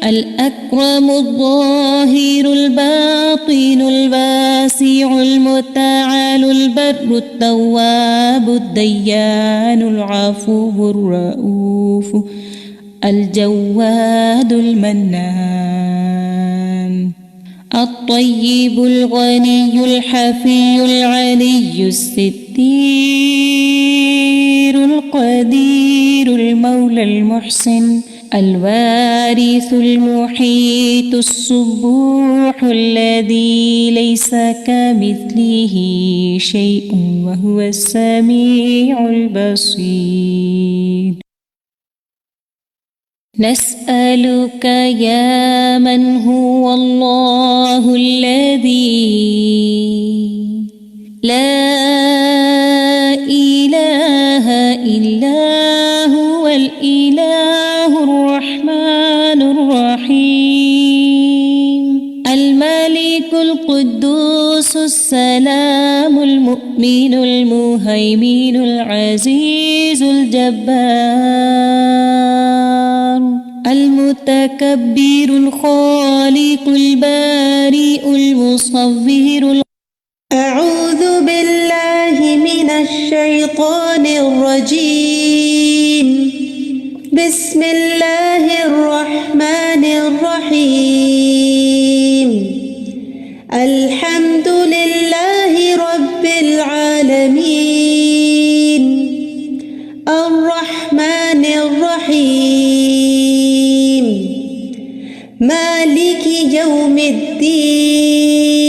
الأكرم الظاهر الباطن الواسع المتعال البر التواب الديان العفو الرؤوف الجواد المنان الطيب الغني الحفي العلي الستير القدير المولى المحسن الوارث المحيط السبوح الذي ليس كمثله شيء وهو السميع البصير. نسألك يا من هو الله الذي لا إله إلا هو الإله الرحمن الرحيم الملك القدوس السلام المؤمن المهيمن العزيز الجبار المتكبر الخالق البارئ المصور. أعوذ بالله من الشيطان الرجيم. بسم الله الرحمن الرحيم. الحمد لله رب العالمين الرحمن الرحيم مالك يوم الدين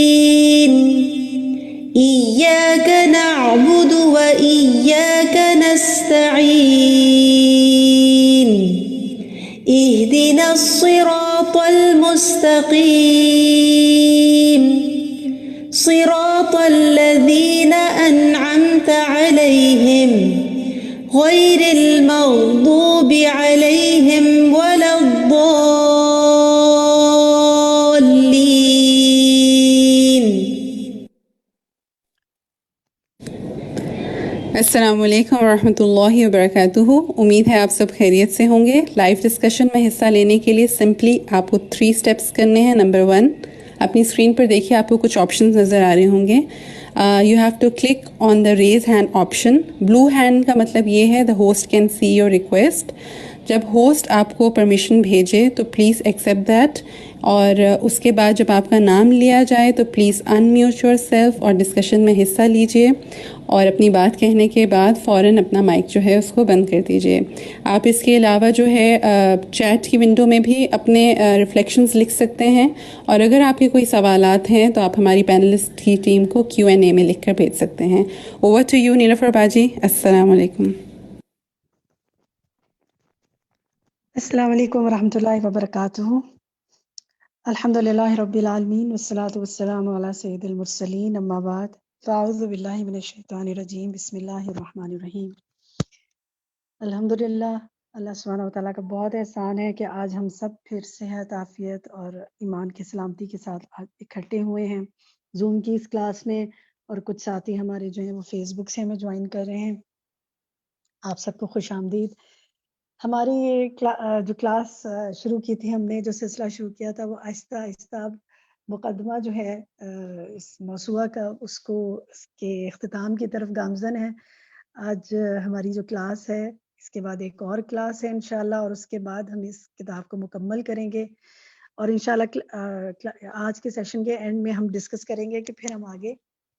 إياك نعبد وإياك نستعين اهدنا الصراط المستقيم صراط الذين أنعمت عليهم غير المغضوب عليهم ولا الضالين. السلام علیکم ورحمۃ اللہ وبرکاتہ. امید ہے آپ سب خیریت سے ہوں گے. لائیو ڈسکشن میں حصہ لینے کے لیے سمپلی آپ کو 3 اسٹیپس کرنے ہیں. نمبر 1، اپنی اسکرین پر دیکھیے آپ کو کچھ آپشنز نظر آ رہے ہوں گے. You have to click on the raise hand option. Blue hand کا مطلب یہ ہے the host can see your request. جب ہوسٹ آپ کو پرمیشن بھیجے تو پلیز ایکسیپٹ دیٹ، اور اس کے بعد جب آپ کا نام لیا جائے تو پلیز انمیوٹ یور سیلف اور ڈسکشن میں حصہ لیجیے، اور اپنی بات کہنے کے بعد فوراً اپنا مائک جو ہے اس کو بند کر دیجیے. آپ اس کے علاوہ جو ہے چیٹ کی ونڈو میں بھی اپنے ریفلیکشنز لکھ سکتے ہیں، اور اگر آپ کے کوئی سوالات ہیں تو آپ ہماری پینلسٹ کی ٹیم کو Q&A میں لکھ کر بھیج سکتے ہیں. اوور ٹو یو نیلوفر باجی. السلام علیکم. السلام علیکم ورحمۃ اللہ وبرکاتہ. الحمد للہ رب العالمین والصلاة والسلام علی سید المرسلین، اما بعد فاعوذ باللہ من الشیطان الرجیم. بسم اللہ الرحمن الرحیم. الحمد للہ، اللہ سبحانہ وتعالیٰ کا بہت احسان ہے کہ آج ہم سب پھر صحت، عافیت اور ایمان کی سلامتی کے ساتھ اکٹھے ہوئے ہیں زوم کی اس کلاس میں، اور کچھ ساتھی ہمارے جو ہیں وہ فیس بک سے ہمیں جوائن کر رہے ہیں. آپ سب کو خوش آمدید. ہماری یہ جو کلاس شروع کی تھی، ہم نے جو سلسلہ شروع کیا تھا وہ آہستہ آہستہ مقدمہ جو ہے اس موضوع کا اس کے اختتام کی طرف گامزن ہے. آج ہماری جو کلاس ہے، اس کے بعد ایک اور کلاس ہے انشاءاللہ، اور اس کے بعد ہم اس کتاب کو مکمل کریں گے، اور انشاءاللہ آج کے سیشن کے اینڈ میں ہم ڈسکس کریں گے کہ پھر ہم آگے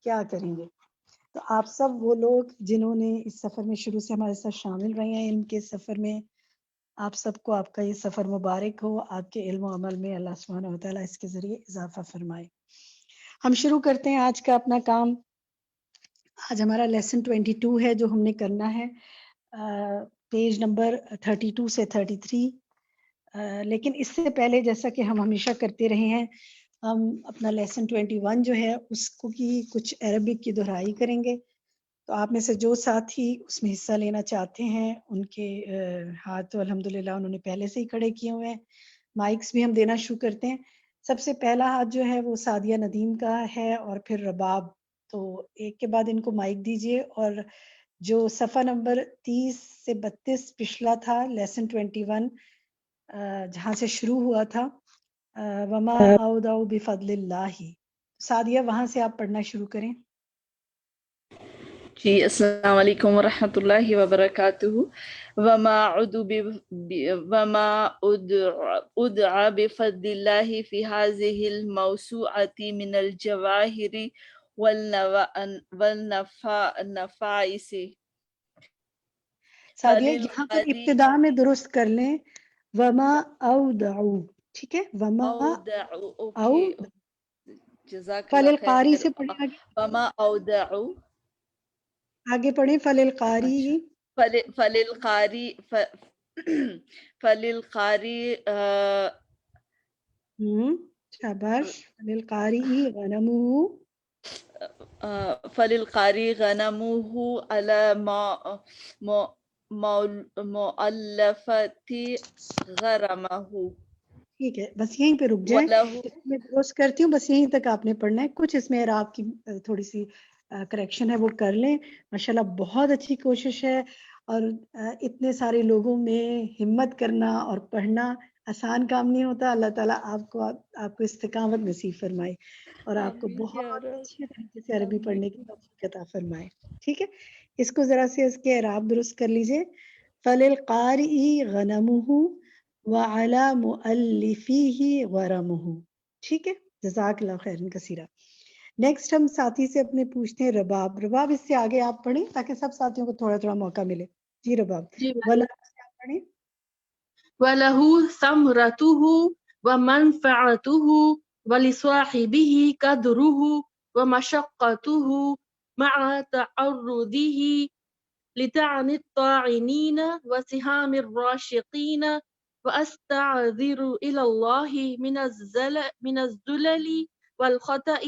کیا کریں گے. تو آپ سب وہ لوگ جنہوں نے اس سفر میں شروع سے ہمارے ساتھ شامل رہے ہیں، ان کے سفر میں آپ سب کو آپ کا یہ سفر مبارک ہو. آپ کے علم و عمل میں اللہ سبحانہ وتعالیٰ اس کے ذریعے اضافہ فرمائے. ہم شروع کرتے ہیں آج کا اپنا کام. آج ہمارا لیسن 22 ہے جو ہم نے کرنا ہے پیج نمبر 32 سے 33. لیکن اس سے پہلے جیسا کہ ہم ہمیشہ کرتے رہے ہیں، ہم اپنا لیسن 21 جو ہے اس کو کی کچھ عربک کی دہرائی کریں گے. تو آپ میں سے جو ساتھی اس میں حصہ لینا چاہتے ہیں ان کے ہاتھ تو الحمدللہ انہوں نے پہلے سے ہی کھڑے کیے ہوئے ہیں. مائکس بھی ہم دینا شروع کرتے ہیں. سب سے پہلا ہاتھ جو ہے وہ سعدیہ ندیم کا ہے، اور پھر رباب. تو ایک کے بعد ان کو مائک دیجیے. اور جو صفحہ نمبر 30 سے 32 پچھلا تھا لیسن 21، جہاں سے شروع ہوا تھا وما اودعوا بفضل اللہ. سعدیہ وہاں سے آپ پڑھنا شروع کریں. جی السلام علیکم ورحمۃ اللہ وبرکاتہ. وما ادعى بفضل الله في هذه الموسوعة من الجواهر والنفائس. سعدیہ یہاں پر ابتدا میں درست کر لیں وما اودعوا. ٹھیک ہے وما اوکے جزاک فل اللہ القاری خیر. سے پڑھیں آگے. وما اودعوا آگے پڑھیں فل القاری. فللقاری شاباش. فل القاری غنمه. فللقاری غنمه على مؤلفة غرمه. ٹھیک ہے بس یہیں پہ رک جائیں. میں درست کرتی ہوں بس یہیں تک آپ نے پڑھنا ہے. کچھ اس میں آپ کی تھوڑی سی کریکشن ہے وہ کر لیں. ماشاءاللہ بہت اچھی کوشش ہے اور اتنے سارے لوگوں میں ہمت کرنا اور پڑھنا آسان کام نہیں ہوتا. اللہ تعالیٰ آپ کو استقامت نصیب فرمائے اور آپ کو بہت اچھے طریقے سے عربی پڑھنے کی توفیق عطا فرمائے. ٹھیک ہے اس کو ذرا سے اس کے اعراب درست کر لیجئے. فللقارئ غنمه وعلى مؤلفیہ غرمہ. ٹھیک ہے جزاک اللہ خیرا کثیرا. نیکسٹ ہم ساتھی سے اپنے پوچھتے ہیں رباب. رباب اس سے آگے آپ پڑھیں تاکہ سب ساتھیوں کو تھوڑا تھوڑا موقع ملے. جی رباب. ولا سے آپ پڑھیں. وَلَهُ ثَمْرَتُهُ وَمَنْفَعَتُهُ وَلِصَاحِبِهِ قَدْرُهُ وَمَشَقَّتُهُ مَعَ تَعَرُّضِهِ لِطَعْنِ الطَّاعِنِينَ وَسِهَامِ الرَّاشِقِينَ وَأَسْتَعْذِرُ إِلَى اللَّهِ مِنَ الزُّلَلِ وَالْخَطَإِ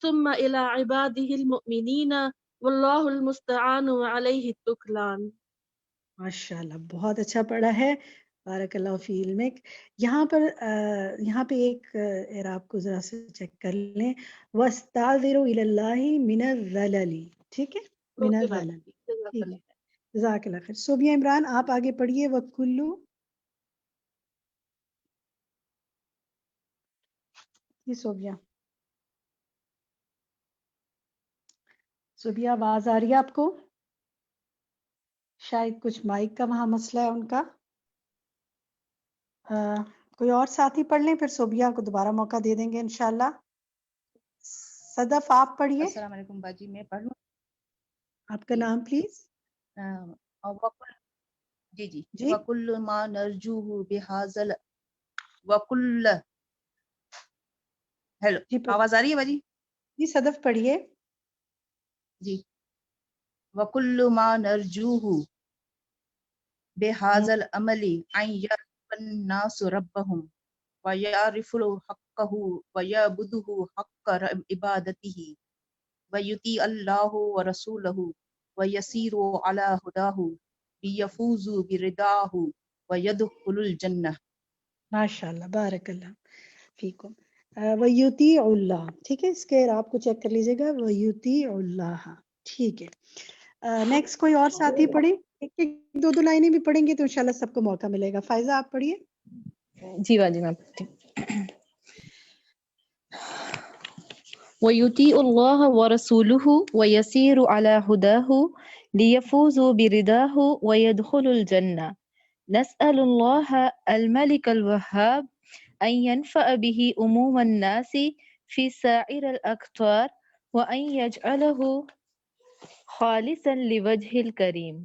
ثُمَّ إِلَى عِبَادِهِ الْمُؤْمِنِينَ وَاللَّهُ الْمُسْتَعَانُ وَعَلَيْهِ التُّكْلَانُ. ماشاءاللہ بہت اچھا پڑھا ہے. بارک اللہ فی علمک. یہاں پہ ایک اعراب کو ذرا سے چیک کر لیں. وَاسْتَعْذِرُ إِلَى اللَّهِ مِنَ الزَّلَلِ. ٹھیک ہے من الزَّلَلِ. ٹھیک ہے جزاک اللہ خیر. صوبیہ عمران آپ آگے پڑھیے. وَكُلُّ. جی صوبیہ آواز آ رہی ہے آپ کو؟ شاید کچھ مائک کا وہاں مسئلہ ہے ان کا. کوئی اور ساتھی پڑھ لیں پھر صوبیہ کو دوبارہ موقع دے دیں گے انشاءاللہ. صدف آپ پڑھیے. السلام علیکم باجی میں پڑھ لوں. آپ کا نام پلیز. جی جی وَكُلُّ مَا نَرْجُوهُ بِهَذَا وَكُلُّ. ہیلو جی آواز آ رہی ہے باجی؟ جی صدف پڑھیے. جی وَكُلُّ مَا نَرْجُوهُ بِهَذَا الْعَمَلِ أَنْ يَعْرِفَ النَّاسُ رَبَّهُمْ وَيَعْرِفُوا حَقَّهُ وَيَعْبُدُوهُ حَقَّ عِبَادَتِهِ وَيُطِيعُوا اللَّهَ وَرَسُولَهُ وَيَسِيرُوا عَلَى هُدَاهُ لِيَفُوزُوا بِرِضَاهُ وَيَدْخُلُوا الْجَنَّةَ. ماشاءاللہ بارک اللہ فیکم. وَيُطِيعُ اللَّهَ. ٹھیک ہے اس کے آپ کو چیک کر لیجیے گا. وَيُطِيعُ اللَّهَ. ٹھیک ہے. نیکسٹ کوئی اور ساتھی پڑھیں. ایک دو لائنیں بھی پڑھیں گے تو انشاءاللہ سب کو موقع ملے گا. فائزہ آپ پڑھیے. جی باجی میں پڑھتی ہوں. وَيُطِيعُ اللَّهَ وَرَسُولَهُ وَيَسِيرُ عَلَى هُدَاهُ لِيَفُوزُوا بِرِضَاهُ وَيَدْخُلُوا الْجَنَّةَ. نَسْأَلُ اللَّهَ الْمَلِكَ الْوَهَّابَ أَنْ يَنْفَعَ بِهِ عُمُومَ النَّاسِ فِي سَائِرِ الْأَقْطَارِ وَأَنْ يَجْعَلَهُ خَالِصًا لِوَجْهِ الْكَرِيمِ.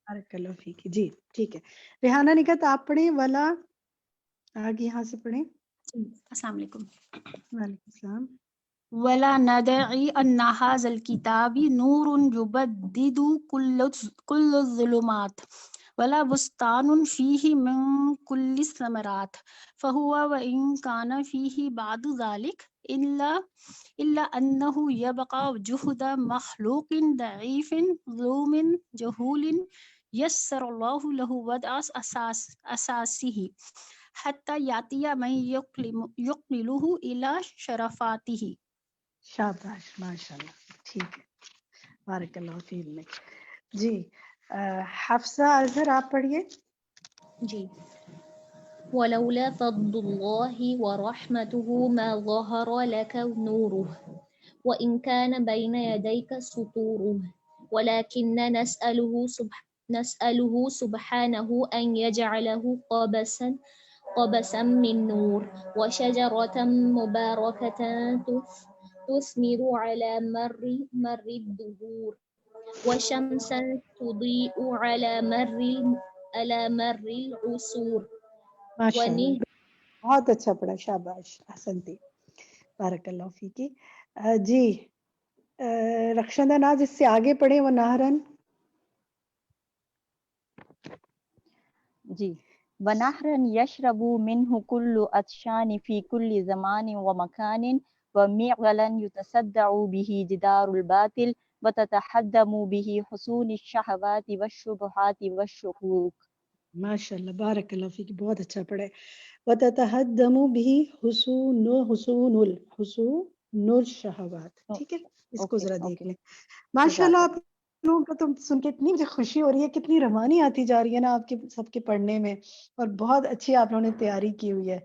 بارک اللہ فیک. جی ٹھیک ہے. ریحانہ نکت آپ پڑھیں. ولا آگے یہاں سے پڑھیں. السلام علیکم. وعلیکم السلام. ولا ندعي أن هذا الكتاب نور يبدد كل الظلمات ولا بستان فيه من كل الثمرات فهو وإن كان فيه بعد ذلك إلا أنه يبقى جهد مخلوق ضعيف ظلوم جهول يسر الله له وضع أساسه حتى يأتي من يقلله إلى شرفاته. شاباش ماشاءاللہ. ٹھیک ہے بارک اللہ فی علمک. جی حفصہ اظہر آپ پڑھیے. جی ولولا فضل الله ورحمته ما ظهر لك نوره وإن كان بين يديك سطوره ولكن نسأله سبحانه أن يجعله قبسا من نور وشجرة مباركة تثمر على مر الدهور وشمسا تضيء على مر العصور ماشاء اللہ، بہت اچھا پڑھا، شاباش، احسنتی، بارک اللہ فیکی۔ جی رخشندہ ناز، اس سے آگے پڑھیں وہ نہرن۔ جی ونهرا يشرب منه كل عطشان في كل زمان ومكان ومعولا يتصدع به جدار الباطل وتتحدم به حصون الشهوات والشبهات والشكوك۔ ماشاء اللہ، بارک اللہ فیک، بہت اچھا پڑھے۔ وَتَتَحَدَّمُ بِهِ حُصُونُ الشَّهَوَاتِ، ٹھیک ہے، اس کو ذرا دیکھ لیں۔ ماشاء اللہ، آپ لوگوں کا تو سن کے اتنی مجھے خوشی ہو رہی ہے، کتنی روانی آتی جا رہی ہے نا آپ کے سب کے پڑھنے میں، اور بہت اچھی آپ لوگوں نے تیاری کی ہوئی ہے۔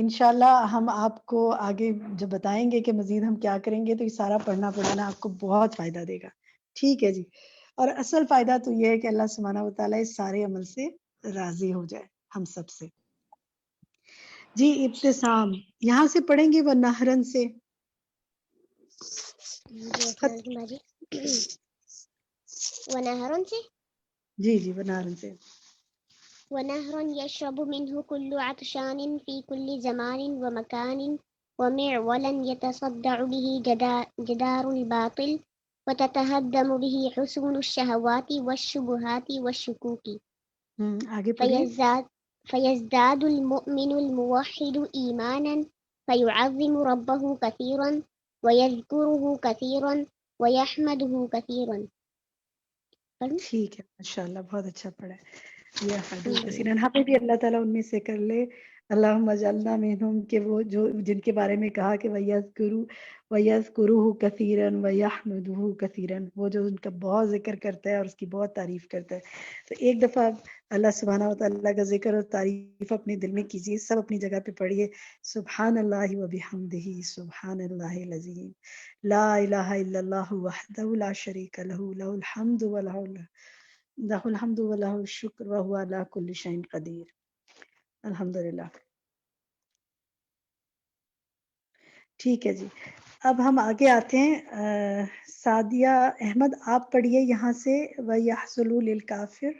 انشاءاللہ ہم آپ کو آگے جب بتائیں گے کہ مزید ہم کیا کریں گے، تو یہ سارا پڑھنا آپ کو بہت فائدہ دے گا، ٹھیک ہے جی۔ اور اصل فائدہ تو یہ ہے کہ اللہ سبحانہ و تعالیٰ اس سارے عمل سے راضی ہو جائے ہم سب سے۔ جی ابتسام، یہاں سے پڑھیں گے وہ نہرن سے۔ ونهر سے جی وہ نہرن سے۔ ونهر يشرب منه كل عطشان في كل زمان ومكان ومعولا يتصدع به جدار الباطل وتتهدم به حصون الشهوات والشبهات والشكوك آگے پڑھیے۔ فيزداد المؤمن الموحد إيمانا فيعظم ربه كثيرا ويذكره كثيرا ويحمده كثيرا۔ ٹھیک ہے، ماشاءاللہ، بہت اچھا پڑھا ہے۔ یہ حدیث کثیرن، ہمیں بھی اللہ تعالیٰ ان میں سے کر لے۔ اللہم اجعلنا منہم، کہ وہ جو جن کے بارے میں کہا کہ وَيَذْكُرُهُ كَثِيرًا وَيَحْمِدُهُ كَثِيرًا، وہ جو ان کا بہت ذکر کرتا ہے اور اس کی بہت تعریف کرتا ہے۔ تو ایک دفعہ اللہ سبحانہ وتعالیٰ کا ذکر اور تعریف اپنے دل میں کیجیے، سب اپنی جگہ پہ پڑھیے۔ سبحان اللہ وبحمدہ، سبحان اللہ العظیم، لا الہ الا اللہ وحدہ لا شریک لہ، لہ الحمد ولہ الشکر وہو علی کل شیء قدیر۔ الحمدللہ، ٹھیک ہے جی۔ اب ہم آگے آتے ہیں، سعدیہ احمد آپ پڑھیے یہاں سے، وَيَحْصُلُ لِلْكَافِرِ۔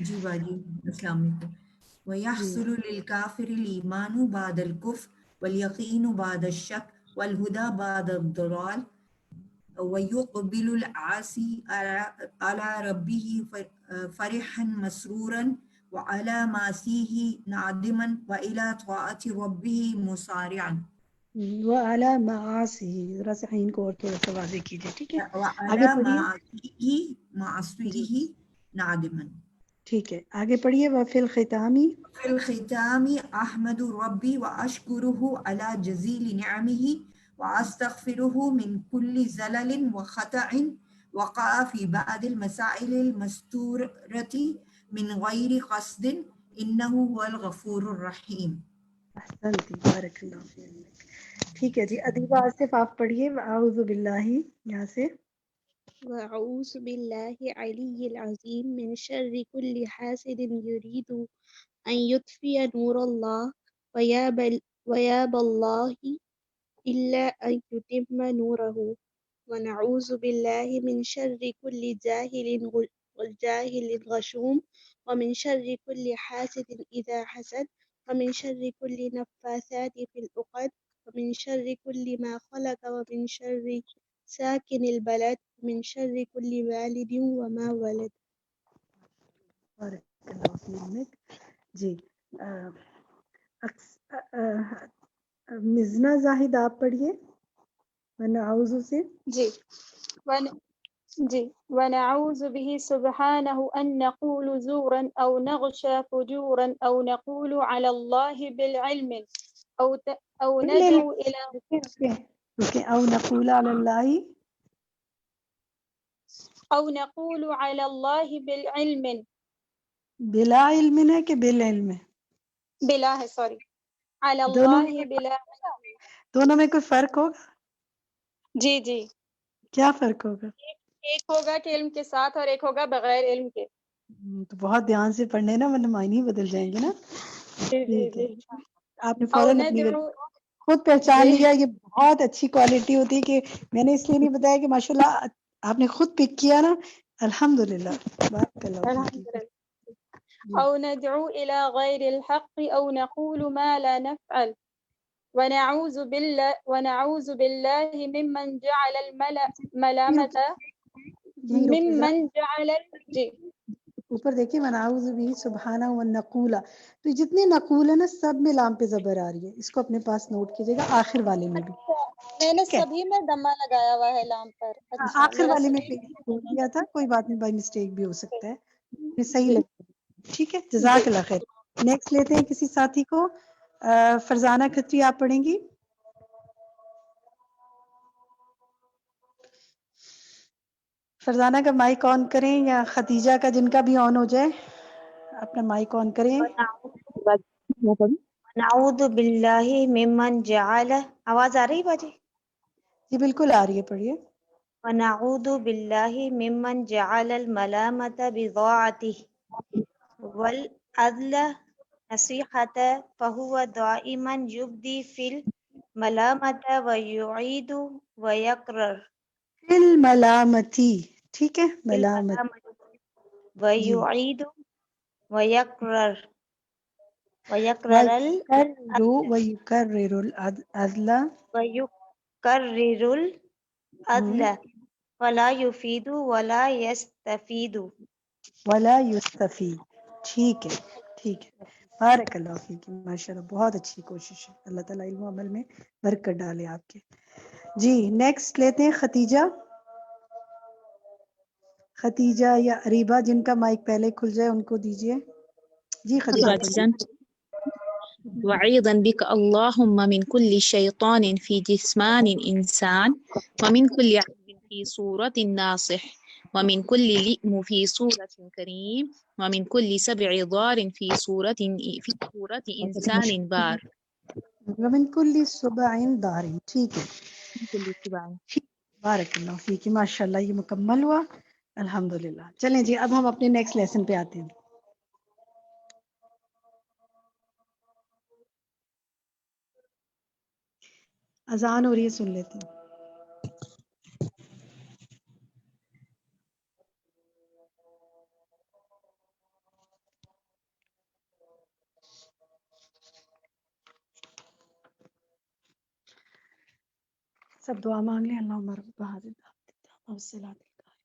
جی باجی، السلام علیکم۔ وَيَحْصُلُ لِلْكَافِرِ الْإِيمَانُ بَعْدَ الْكُفْرِ وَالْيَقِينُ بَعْدَ الشَّكِّ وَالْهُدَى بَعْدَ الضَّلَالِ وَيُقْبِلُ الْعَاصِي عَلَى رَبِّهِ فَرِحًا مَسْرُورًا وَعَلَى مَعَاصِيهِ نَادِمًا وَإِلَى طَاعَةِ رَبِّهِ مُسَارِعًا۔ وَعَلَى مَعَاصِيهِ، ذرا سے عین کو اور تھوڑا سا واضح کیجیے، ٹھیک ہے، وَعَلَى آگے پڑھیے۔ مَعَاصِيهِ نَادِمًا، ٹھیک ہے، آگے پڑھیے۔ وَفِي الْخِتَامِ، فِي الْخِتَامِ أَحْمَدُ رَبِّي وَأَشْكُرُهُ عَلَى جَزِيلِ نِعَمِهِ وَأَسْتَغْفِرُهُ مِنْ كُلِّ زَلَلٍ وَخَطَأٍ وَقَعَ فِي بَعْضِ الْمَسَائِلِ الْمَسْتُورَةِ مِنْ غَيْرِ قَصْدٍ إِنَّهُ هُوَ الْغَفُورُ الرَّحِيمُ۔ احسنتی، بارک اللہ فیک۔ ٹھیک ہے جی، ادیبہ آصف آپ پڑھیے، اعوذ باللہ، یہاں سے۔ وأعوذ بالله العلي العظيم من شر كل حاسد يريد أن يطفئ نور الله ويابى الله إلا أن يتم نوره ونعوذ بالله من شر كل جاهل والجاهل الغشوم ومن شر كل حاسد إذا حسد ومن شر كل نفاثات في العقد ومن شر كل ما خلق ومن شر ساكن البلد من شر كل والد وما ولد۔ بارک اللہ فیک جی۔ مزنہ زاہد آپ پڑھیے ونعوذ سے۔ جی ونعوذ به سبحانه أن نقول زورا أو نغشى فجورا أو نقول على الله بالعلم أو ندعو إلى او نقول علی اللہ، أو نقول على الله بالعلم بلا علم ہے کہ بالعلم ہے؟ بلا ہے سوری على دونوں میں الله بلا دونوں میں کوئی فرق ہوگا؟ جی جی کیا فرق ہوگا؟ ایک ہوگا کہ علم کے ساتھ اور ایک ہوگا بغیر علم کے. تو بہت دھیان سے پڑھنے نا ورنہ معنی بدل جائیں گے نا. جی جی ٹھیک ہے، جی. آپ نے او فوراً اپنی ندعو خود پہچان جی لیا. یہ بہت اچھی کوالٹی ہوتی ہے کہ میں نے اس لیے نہیں بتایا کہ ماشاءاللہ آپ نے خود پک کیا نا. الحمدللہ، بارک اللہ فیک. الحمد لله. أو ندعو إلى غير الحق أو نقول ما لا نفعل ونعوذ بالله ممن جعل الملامة یہیں روکے ذرا، ممن جعل جی اوپر دیکھیے ونعوذ بھی سبحانہ و نقولا. تو جتنے نقول ہے نا سب میں لام پہ زبر آ رہی ہے. اس کو اپنے پاس نوٹ کیجیے گا، آخر والے میں بھی. اچھا میں نے ٹھیک ہے، سبھی میں دمہ لگایا ہوا ہے لام پر. اچھا آخر میرا والے میں صحیح بول دیا تھا، کوئی بات نہیں، بائی مسٹیک بھی ہو سکتا ہے. یہ صحیح جی لگتا ہے. ٹھیک ہے، جی جزاک اللہ خیر. نیکسٹ لیتے ہیں کسی ساتھی کو. فرزانہ کھتری آپ پڑھیں گی. فرزانہ کا مائک آن کریں یا خدیجہ کا، جن کا بھی آن ہو جائے اپنا مائک آن کریں. نعوذ باللہ ممن جعل، آواز آ رہی باجی؟ جی بالکل آ رہی ہے، پڑھیے. ونعوذ باللہ ممن جعل الملامة بضاعته والعدل نصیحة فهو دائما يبدي في الملامة ويعيد ويكرر فی الملامتی، ٹھیک ہے، في ملامت. الملامة جی، ويعيد ويكرر وَيُكَرِّرُ وَيُكَرِّرُ الْعَدْلَ. ويكرر العدل ولا يفيد ولا يستفيد. ولا یستفید. ٹھیک ہے، ٹھیک ہے. بارک اللہ فیک، ماشاء اللہ بہت اچھی کوشش ہے. اللہ تعالیٰ علم و عمل میں برکت ڈالے آپ کے. جی نیکسٹ لیتے ہیں خدیجہ. خدیجہ یا اریبہ، جن کا مائک پہلے کھل جائے ان کو دیجیے. جی خدیجہ پڑھیے. وعيذا بك اللهم من كل شيطان في جسمان إنسان ومن كل عين في صورة ناصح ومن كل لئم في صورة كريم ومن كل سبع ضار في صورة إنسان بار ومن کل صبع دار. ٹھیک ہے، من كل سبع. بارک اللہ فیک، ماشاء اللہ یہ مکمل ہوا. الحمدللہ. چلیں جی اب ہم اپنے نیکسٹ لیسن پہ آتے ہیں. اذان ہو رہی ہے، سن لیتے ہیں. سب دعا مانگ لیں. اللہم رب هذه الدعوة والصلاة القائمة.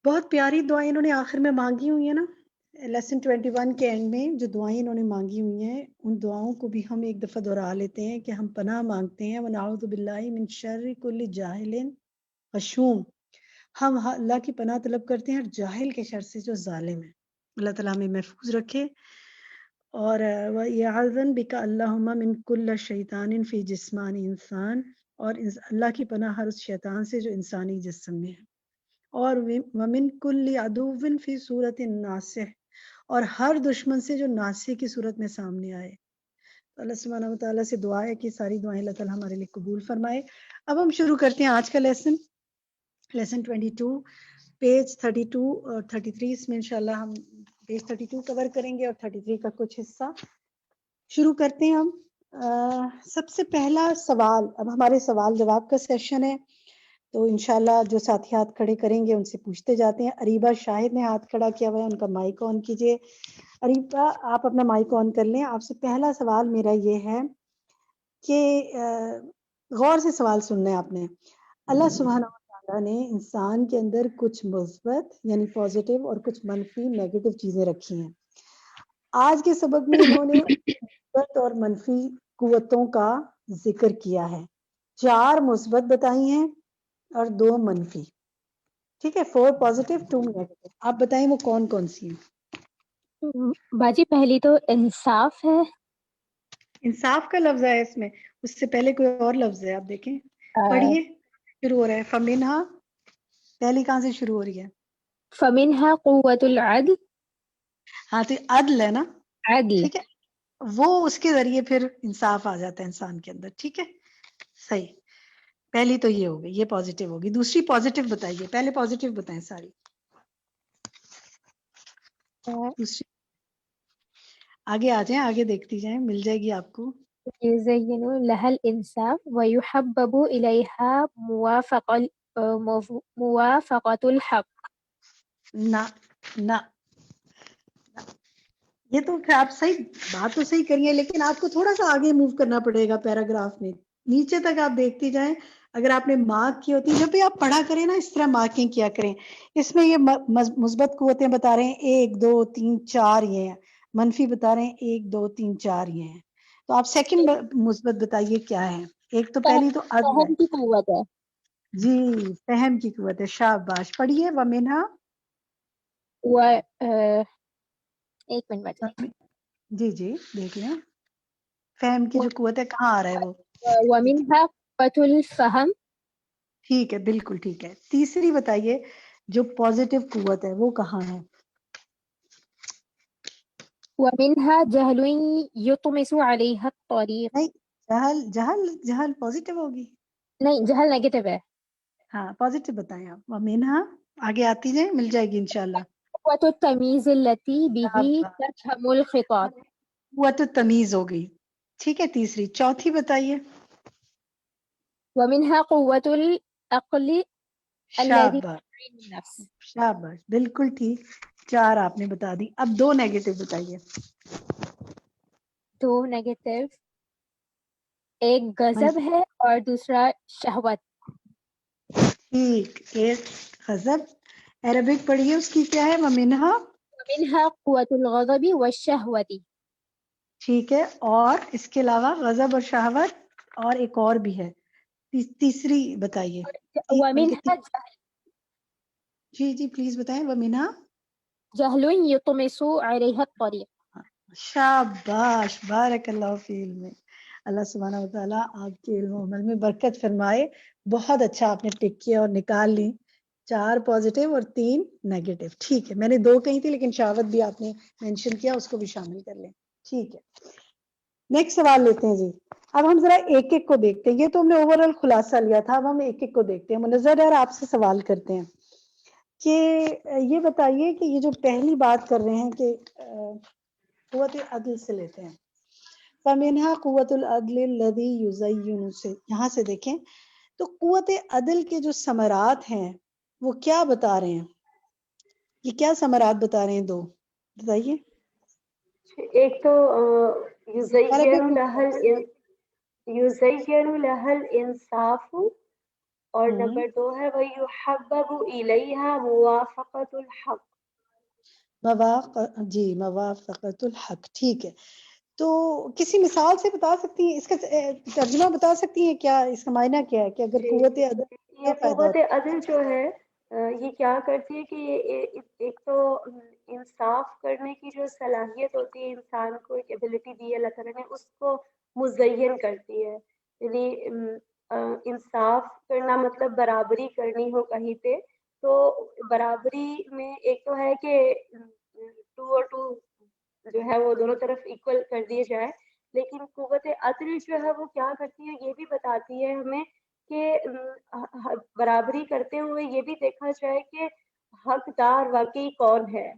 بہت پیاری دعائیں انہوں نے آخر میں مانگی ہوئی ہیں نا. لیسن 21 کے اینڈ میں جو دعائیں انہوں نے مانگی ہوئی ہیں ان دعاؤں کو بھی ہم ایک دفعہ دہرا لیتے ہیں کہ ہم پناہ مانگتے ہیں. ونعوذ باللہ من شر کل جاہل غشوم. ہم اللہ کی پناہ طلب کرتے ہیں ہر جاہل کے شر سے جو ظالم ہے. اللہ تعالیٰ ہمیں محفوظ رکھے. اور وَيَعَذًا بِكَ اللہم من کل شیطان فی جسمان انسان، اور اللہ کی پناہ ہر اس شیطان سے جو انسانی جسم میں ہے. اور ومن کل عدو فی صورت ناصح، اور ہر دشمن سے جو ناصح کی صورت میں سامنے آئے. اللہ سبحانہ و تعالیٰ سے دعا ہے کہ ساری دعائیں اللہ تعالیٰ ہمارے لیے قبول فرمائے. اب ہم شروع کرتے ہیں آج کا لیسن. لیسن 22 پیج 32 اور 33 اس میں انشاءاللہ ہم پیج 32 کور کریں گے اور 33 کا کچھ حصہ. شروع کرتے ہیں ہم. سب سے پہلا سوال، اب ہمارے سوال جواب کا سیشن ہے تو انشاءاللہ جو ساتھی ہاتھ کھڑے کریں گے ان سے پوچھتے جاتے ہیں. اریبہ شاہد نے ہاتھ کھڑا کیا ہوا ہے، ان کا مائک آن کیجیے. اریبہ آپ اپنا مائک آن کر لیں. آپ سے پہلا سوال میرا یہ ہے کہ غور سے سوال سننا ہے آپ نے. اللہ سبحانہ و تعالیٰ نے انسان کے اندر کچھ مثبت یعنی پازیٹیو اور کچھ منفی نیگیٹو چیزیں رکھی ہیں. آج کے سبق میں انہوں نے مثبت اور منفی قوتوں کا ذکر کیا ہے. 4 مثبت بتائی ہیں اور 2 منفی. ٹھیک ہے، 4 پازیٹیو 2 نیگیٹو. آپ بتائیں وہ کون کون سی ہیں؟ باجی پہلی تو انصاف ہے. انصاف کا لفظ ہے اس میں. اس سے پہلے کوئی اور لفظ ہے، آپ دیکھیں پڑھیے، شروع ہو رہا ہے فمنہا، پہلی کہاں سے شروع ہو رہی ہے؟ فمنها قوة العدل، ہاں تو عدل ہے نا، عدل. ٹھیک ہے، وہ اس کے ذریعے پھر انصاف آ جاتا ہے انسان کے اندر، ٹھیک ہے، صحیح. پہلی تو یہ ہوگی، یہ پازیٹیو ہوگی. دوسری پازیٹیو بتائیے، پہلے پازیٹیو بتائیں ساری. دوسری آگے آ جائیں، آگے دیکھتی جائیں، مل جائے گی آپ کو. يزين لها الإنصاف ويحبب إليها موافقة الحق. نہ نہ، یہ تو پھر آپ صحیح بات تو صحیح کریے، لیکن آپ کو تھوڑا سا آگے موو کرنا پڑے گا پیراگراف میں، نیچے تک آپ دیکھتی جائیں. اگر آپ نے مارک کی ہوتی، جب بھی آپ پڑھا کریں نا اس طرح مارکنگ کیا کریں. اس میں یہ مثبت قوتیں بتا رہے ہیں 1 2 3 4 یہ ہیں، منفی بتا رہے ہیں 1 2 3 4 یہ ہیں. تو آپ سیکنڈ مثبت بتائیے کیا ہے. ایک تو پہلی تو عدل ہے. فهم کی قوت ہے. جی، فہم کی قوت ہے، شاباش. پڑھیے ومنہا. ایک منٹ بتائیں. جی جی دیکھ لیں، فہم کی جو قوت ہے کہاں آ رہا ہے وہ. ومنها قوة الفهم. ٹھیک ہے، بالکل ٹھیک ہے. تیسری بتائیے جو پازیٹیو قوت ہے وہ کہاں ہے. ومنها جهل يطمس عليها الطريق. نہیں، جہل جہل جہل پازیٹیو ہوگی. نہیں، جہل نیگیٹو ہے. ہاں پازیٹیو بتائیں آپ. ومنہا آگے آتی جائیں، مل جائے گی انشاءاللہ. قوة التمييز التي به تفهم الخطاب. قوت التمیز ہو گئی، ٹھیک ہے. تیسری، چوتھی بتائیے. ومنها قوة العقل الذي شاباش يعين النفس. شاباش، بالکل ٹھیک. 4 آپ نے بتا دی. اب 2 نیگیٹو بتائیے. 2 نیگیٹو، ایک غضب ہے اور دوسرا شہوت. ٹھیک، ایک غضب. عربک پڑھیے اس کی کیا ہے. ومنہا. ومنها قوة الغضب والشهوة. ٹھیک ہے، اور اس کے علاوہ غضب اور شہوت، اور ایک اور بھی ہے. تیسری بتائیے. ومنها جی جی پلیز بتائیں. ومنہا جهل يطمس عليها الطريق. شاباش، بارک اللہ فی علم. اللہ سبحانہ و تعالیٰ آپ کے علم و عمل میں برکت فرمائے. بہت اچھا آپ نے ٹک کیا اور نکال لی. 4 پازیٹیو اور 3 نیگیٹو. ٹھیک ہے، میں نے 2 کہی تھی لیکن شہوت بھی آپ نے مینشن کیا، اس کو بھی شامل کر لیں. ٹھیک ہے، نیکسٹ سوال لیتے ہیں جی. اب ہم ذرا ایک ایک کو دیکھتے ہیں. یہ تو ہم نے اوور آل خلاصہ لیا تھا، اب ہم ایک ایک کو دیکھتے ہیں. منظر یار آپ سے سوال کرتے ہیں کہ یہ بتائیے کہ یہ جو پہلی بات کر رہے ہیں کہ قوت عدل سے لیتے ہیں. فمنہا قوت العدل الذی یزین، سے یہاں سے دیکھیں تو قوت عدل کے جو ثمرات ہیں وہ کیا بتا رہے ہیں. یہ کیا ثمرات بتا رہے ہیں؟ 2 بتائیے. ایک تو عربک یزین لہا الانصاف، اور نمبر 2 ہے وَيُحَبَّبُ إِلَيْهَا مُوَافَقَةُ الْحَقِّ. جی، موافقت الحق. ٹھیک ہے، تو کسی مثال سے بتا سکتی ہیں، اس کا ترجمہ بتا سکتی ہیں کیا اس کا معنی کیا ہے کہ اگر قوت عدل یہ کیا فائدہ قوت ہوتا عدل جو ہے یہ کیا کرتی ہے کہ ایک تو انصاف کرنے کی جو صلاحیت ہوتی ہے انسان کو، ایک ایبلٹی دی ہے اللہ تعالیٰ نے، اس کو مزین کرتی ہے. یعنی انصاف کرنا مطلب برابری کرنی ہو کہیں پہ، تو برابری میں ایک تو ہے کہ 2 اور 2 جو ہے وہ دونوں طرف ایکول کر دیے جائے. لیکن قوت عدل جو ہے وہ کیا کرتی ہے، یہ بھی بتاتی ہے ہمیں کہ برابری کرتے ہوئے یہ بھی دیکھا جائے کہ حقدار واقعی کون ہے،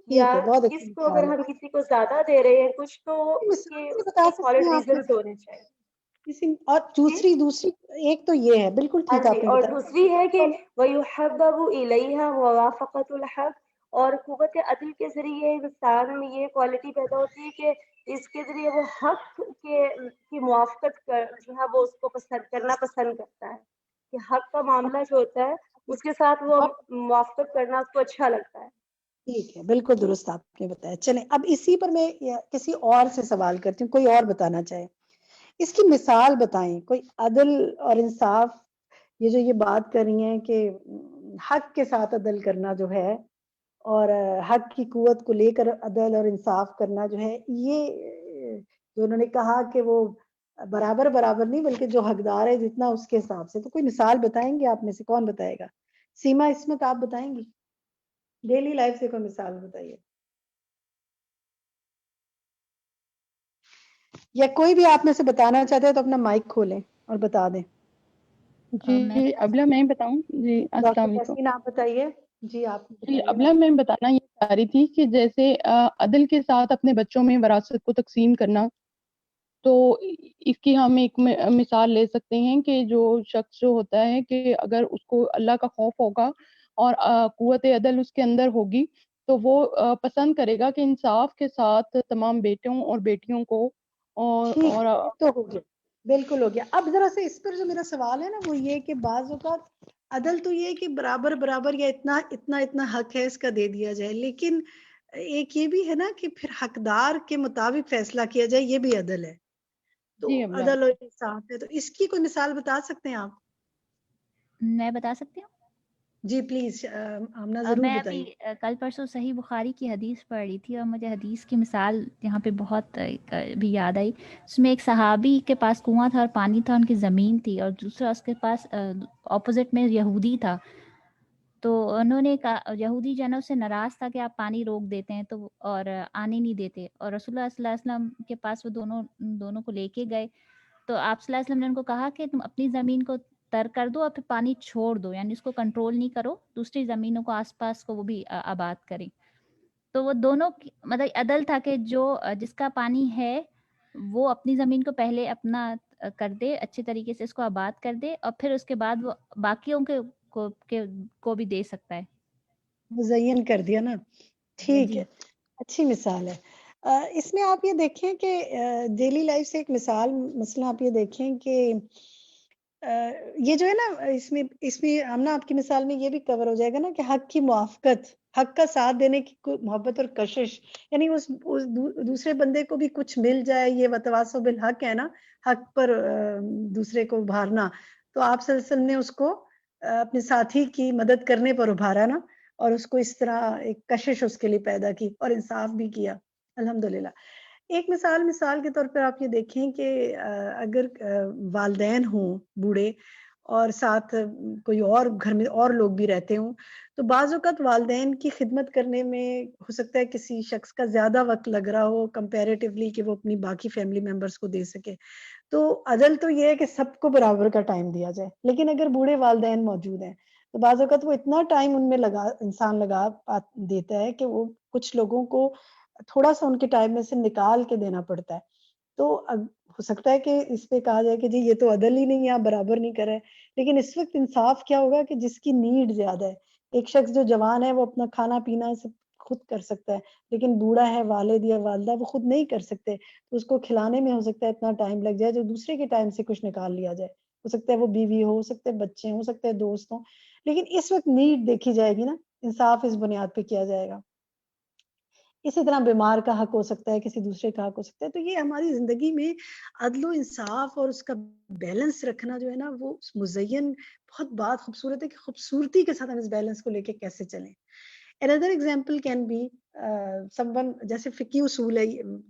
یا ٹھیک ہے، بہت اچھی کس کو اگر مثال ہم کسی کو زیادہ دے رہے ہیں کچھ، تو ہے. اس مثال کے سے اس بتا کے سکتی سالڈ ہیں آپ ریزنس ہونے چاہیے. اور دوسری ایک تو یہ ہے، بالکل ہاں ٹھیک جی، آپ نے اور بتایا. دوسری ہے کہ وَيُحَبَّبُ إِلَيْهَا مُوَافَقَةُ الْحَقِّ. اور قوت عدل کے ذریعے انسان میں یہ کوالٹی پیدا ہوتی ہے کہ اس کے ذریعے وہ حق کی موافقت جو ہے وہ اس کو کرنا پسند کرتا ہے، کہ حق کا معاملہ جو ہوتا ہے اس کے ساتھ وہ موافقت کرنا اس کو اچھا لگتا ہے. ٹھیک ہے، بالکل درست آپ نے بتایا. چلیں اب اسی پر میں کسی اور سے سوال کرتی ہوں، کوئی اور بتانا چاہے. اس کی مثال بتائیں، کوئی عدل اور انصاف، یہ جو یہ بات کر رہی ہیں کہ حق کے ساتھ عدل کرنا جو ہے، اور حق کی قوت کو لے کر عدل اور انصاف کرنا جو ہے، یہ جو انہوں نے کہا کہ وہ برابر برابر نہیں بلکہ جو حقدار ہے جتنا اس کے حساب سے. تو کوئی مثال بتائیں گے آپ میں سے؟ کون بتائے گا؟ سیما عصمت آپ بتائیں گی؟ ڈیلی لائف سے کوئی مثال بتائیے, یا کوئی بھی آپ میں سے بتانا چاہتے ہیں تو اپنا مائک کھولیں اور بتا دیں. جی ابلا میں بتاؤں. جی السلام ڈاکٹر علیکم. تحسین آپ بتائیے. جی آپ جی بتائیے. ابلا میں بتانا یہ چاہ رہی تھی کہ جیسے عدل کے ساتھ اپنے بچوں میں وراثت کو تقسیم کرنا, تو اس کی ہم ایک مثال لے سکتے ہیں کہ جو شخص جو ہوتا ہے کہ اگر اس کو اللہ کا خوف ہوگا اور قوت عدل اس کے اندر ہوگی تو وہ پسند کرے گا کہ انصاف کے ساتھ تمام بیٹوں اور بیٹیوں کو ٹھیک ہے, یہ تو ہو گیا, بالکل ہو گیا. اب ذرا سے اس پر جو میرا سوال ہے نا وہ یہ کہ بعض اوقات عدل تو یہ کہ برابر برابر یا اتنا اتنا اتنا حق ہے اس کا دے دیا جائے, لیکن ایک یہ بھی ہے نا کہ پھر حقدار کے مطابق فیصلہ کیا جائے, یہ بھی عدل ہے. تو عدل اور انصاف ہے, تو اس کی کوئی مثال بتا سکتے ہیں آپ؟ میں بتا سکتی ہوں. جی پلیز آمنہ ضرور میں ابھی بتائیے. کل پرسوں صحیح بخاری کی حدیث پڑھ رہی تھی اور مجھے حدیث کی مثال یہاں پہ بہت بھی یاد آئی. اس میں ایک صحابی کے پاس کنواں تھا اور پانی تھا, ان کی زمین تھی, اور دوسرا اس کے پاس اپوزٹ میں یہودی تھا. تو انہوں نے کہا, یہودی جو ہے نا اس سے ناراض تھا کہ آپ پانی روک دیتے ہیں تو اور آنے نہیں دیتے, اور رسول اللہ صلی اللہ علیہ وسلم کے پاس وہ دونوں کو لے کے گئے. تو آپ صلی اللہ علیہ وسلم نے ان کو کہا کہ تم اپنی زمین کو ترک کر دو اور پھر پانی چھوڑ دو, یعنی اس کو کنٹرول نہیں کرو, دوسری زمینوں کو آس پاس کو وہ بھی آباد کریں. تو وہ دونوں مطلب عدل تھا کہ جو جس کا پانی ہے وہ اپنی زمین کو پہلے اپنا کر دے, اچھے طریقے سے اس کو آباد کر دے, اور پھر اس کے بعد وہ باقیوں کو بھی دے سکتا ہے. مزین کر دیا نا, ٹھیک ہے, اچھی مثال ہے. اس میں آپ یہ دیکھیں کہ ڈیلی لائف سے ایک مثال مثلا آپ یہ دیکھیں کہ یہ جو ہے نا اس میں آمنہ آپ کی مثال میں یہ بھی کور ہو جائے گا نا کہ حق کی موافقت, حق کا ساتھ دینے کی محبت اور کشش, یعنی اس دوسرے بندے کو بھی کچھ مل جائے, یہ وتواصوا بالحق ہے نا, حق پر دوسرے کو ابھارنا. تو آپ صلی اللہ علیہ وسلم نے اس کو اپنے ساتھی کی مدد کرنے پر ابھارا نا, اور اس کو اس طرح ایک کشش اس کے لیے پیدا کی اور انصاف بھی کیا, الحمدللہ. ایک مثال کے طور پر آپ یہ دیکھیں کہ اگر والدین ہوں بوڑھے اور ساتھ کوئی اور گھر میں اور لوگ بھی رہتے ہوں, تو بعض اوقات والدین کی خدمت کرنے میں ہو سکتا ہے کسی شخص کا زیادہ وقت لگ رہا ہو کمپیریٹیولی کہ وہ اپنی باقی فیملی ممبرس کو دے سکے. تو عدل تو یہ ہے کہ سب کو برابر کا ٹائم دیا جائے, لیکن اگر بوڑھے والدین موجود ہیں تو بعض اوقات وہ اتنا ٹائم ان میں انسان لگا دیتا ہے کہ وہ کچھ لوگوں کو تھوڑا سا ان کے ٹائم میں سے نکال کے دینا پڑتا ہے. تو ہو سکتا ہے کہ اس پہ کہا جائے کہ جی یہ تو عدل ہی نہیں ہے, آپ برابر نہیں کر رہے, لیکن اس وقت انصاف کیا ہوگا کہ جس کی نیڈ زیادہ ہے. ایک شخص جو جوان ہے وہ اپنا کھانا پینا سب خود کر سکتا ہے, لیکن بوڑھا ہے, والد یا والدہ, وہ خود نہیں کر سکتے, تو اس کو کھلانے میں ہو سکتا ہے اتنا ٹائم لگ جائے جو دوسرے کے ٹائم سے کچھ نکال لیا جائے. ہو سکتا ہے وہ بیوی ہو سکتا ہے بچے ہو سکتے ہیں دوست ہوں, لیکن اس وقت نیڈ دیکھی جائے گی نا, انصاف اس بنیاد پہ کیا جائے گا. اسی طرح بیمار کا حق ہو سکتا ہے, کسی دوسرے کا حق ہو سکتا ہے. تو یہ ہماری زندگی میں عدل و انصاف اور اس کا بیلنس رکھنا جو ہے نا وہ مزین بہت بات خوبصورت ہے کہ خوبصورتی کے ساتھ ہم اس بیلنس کو لے کے کیسے چلیں. Another example can be someone, جیسے فقہی اصول ہے,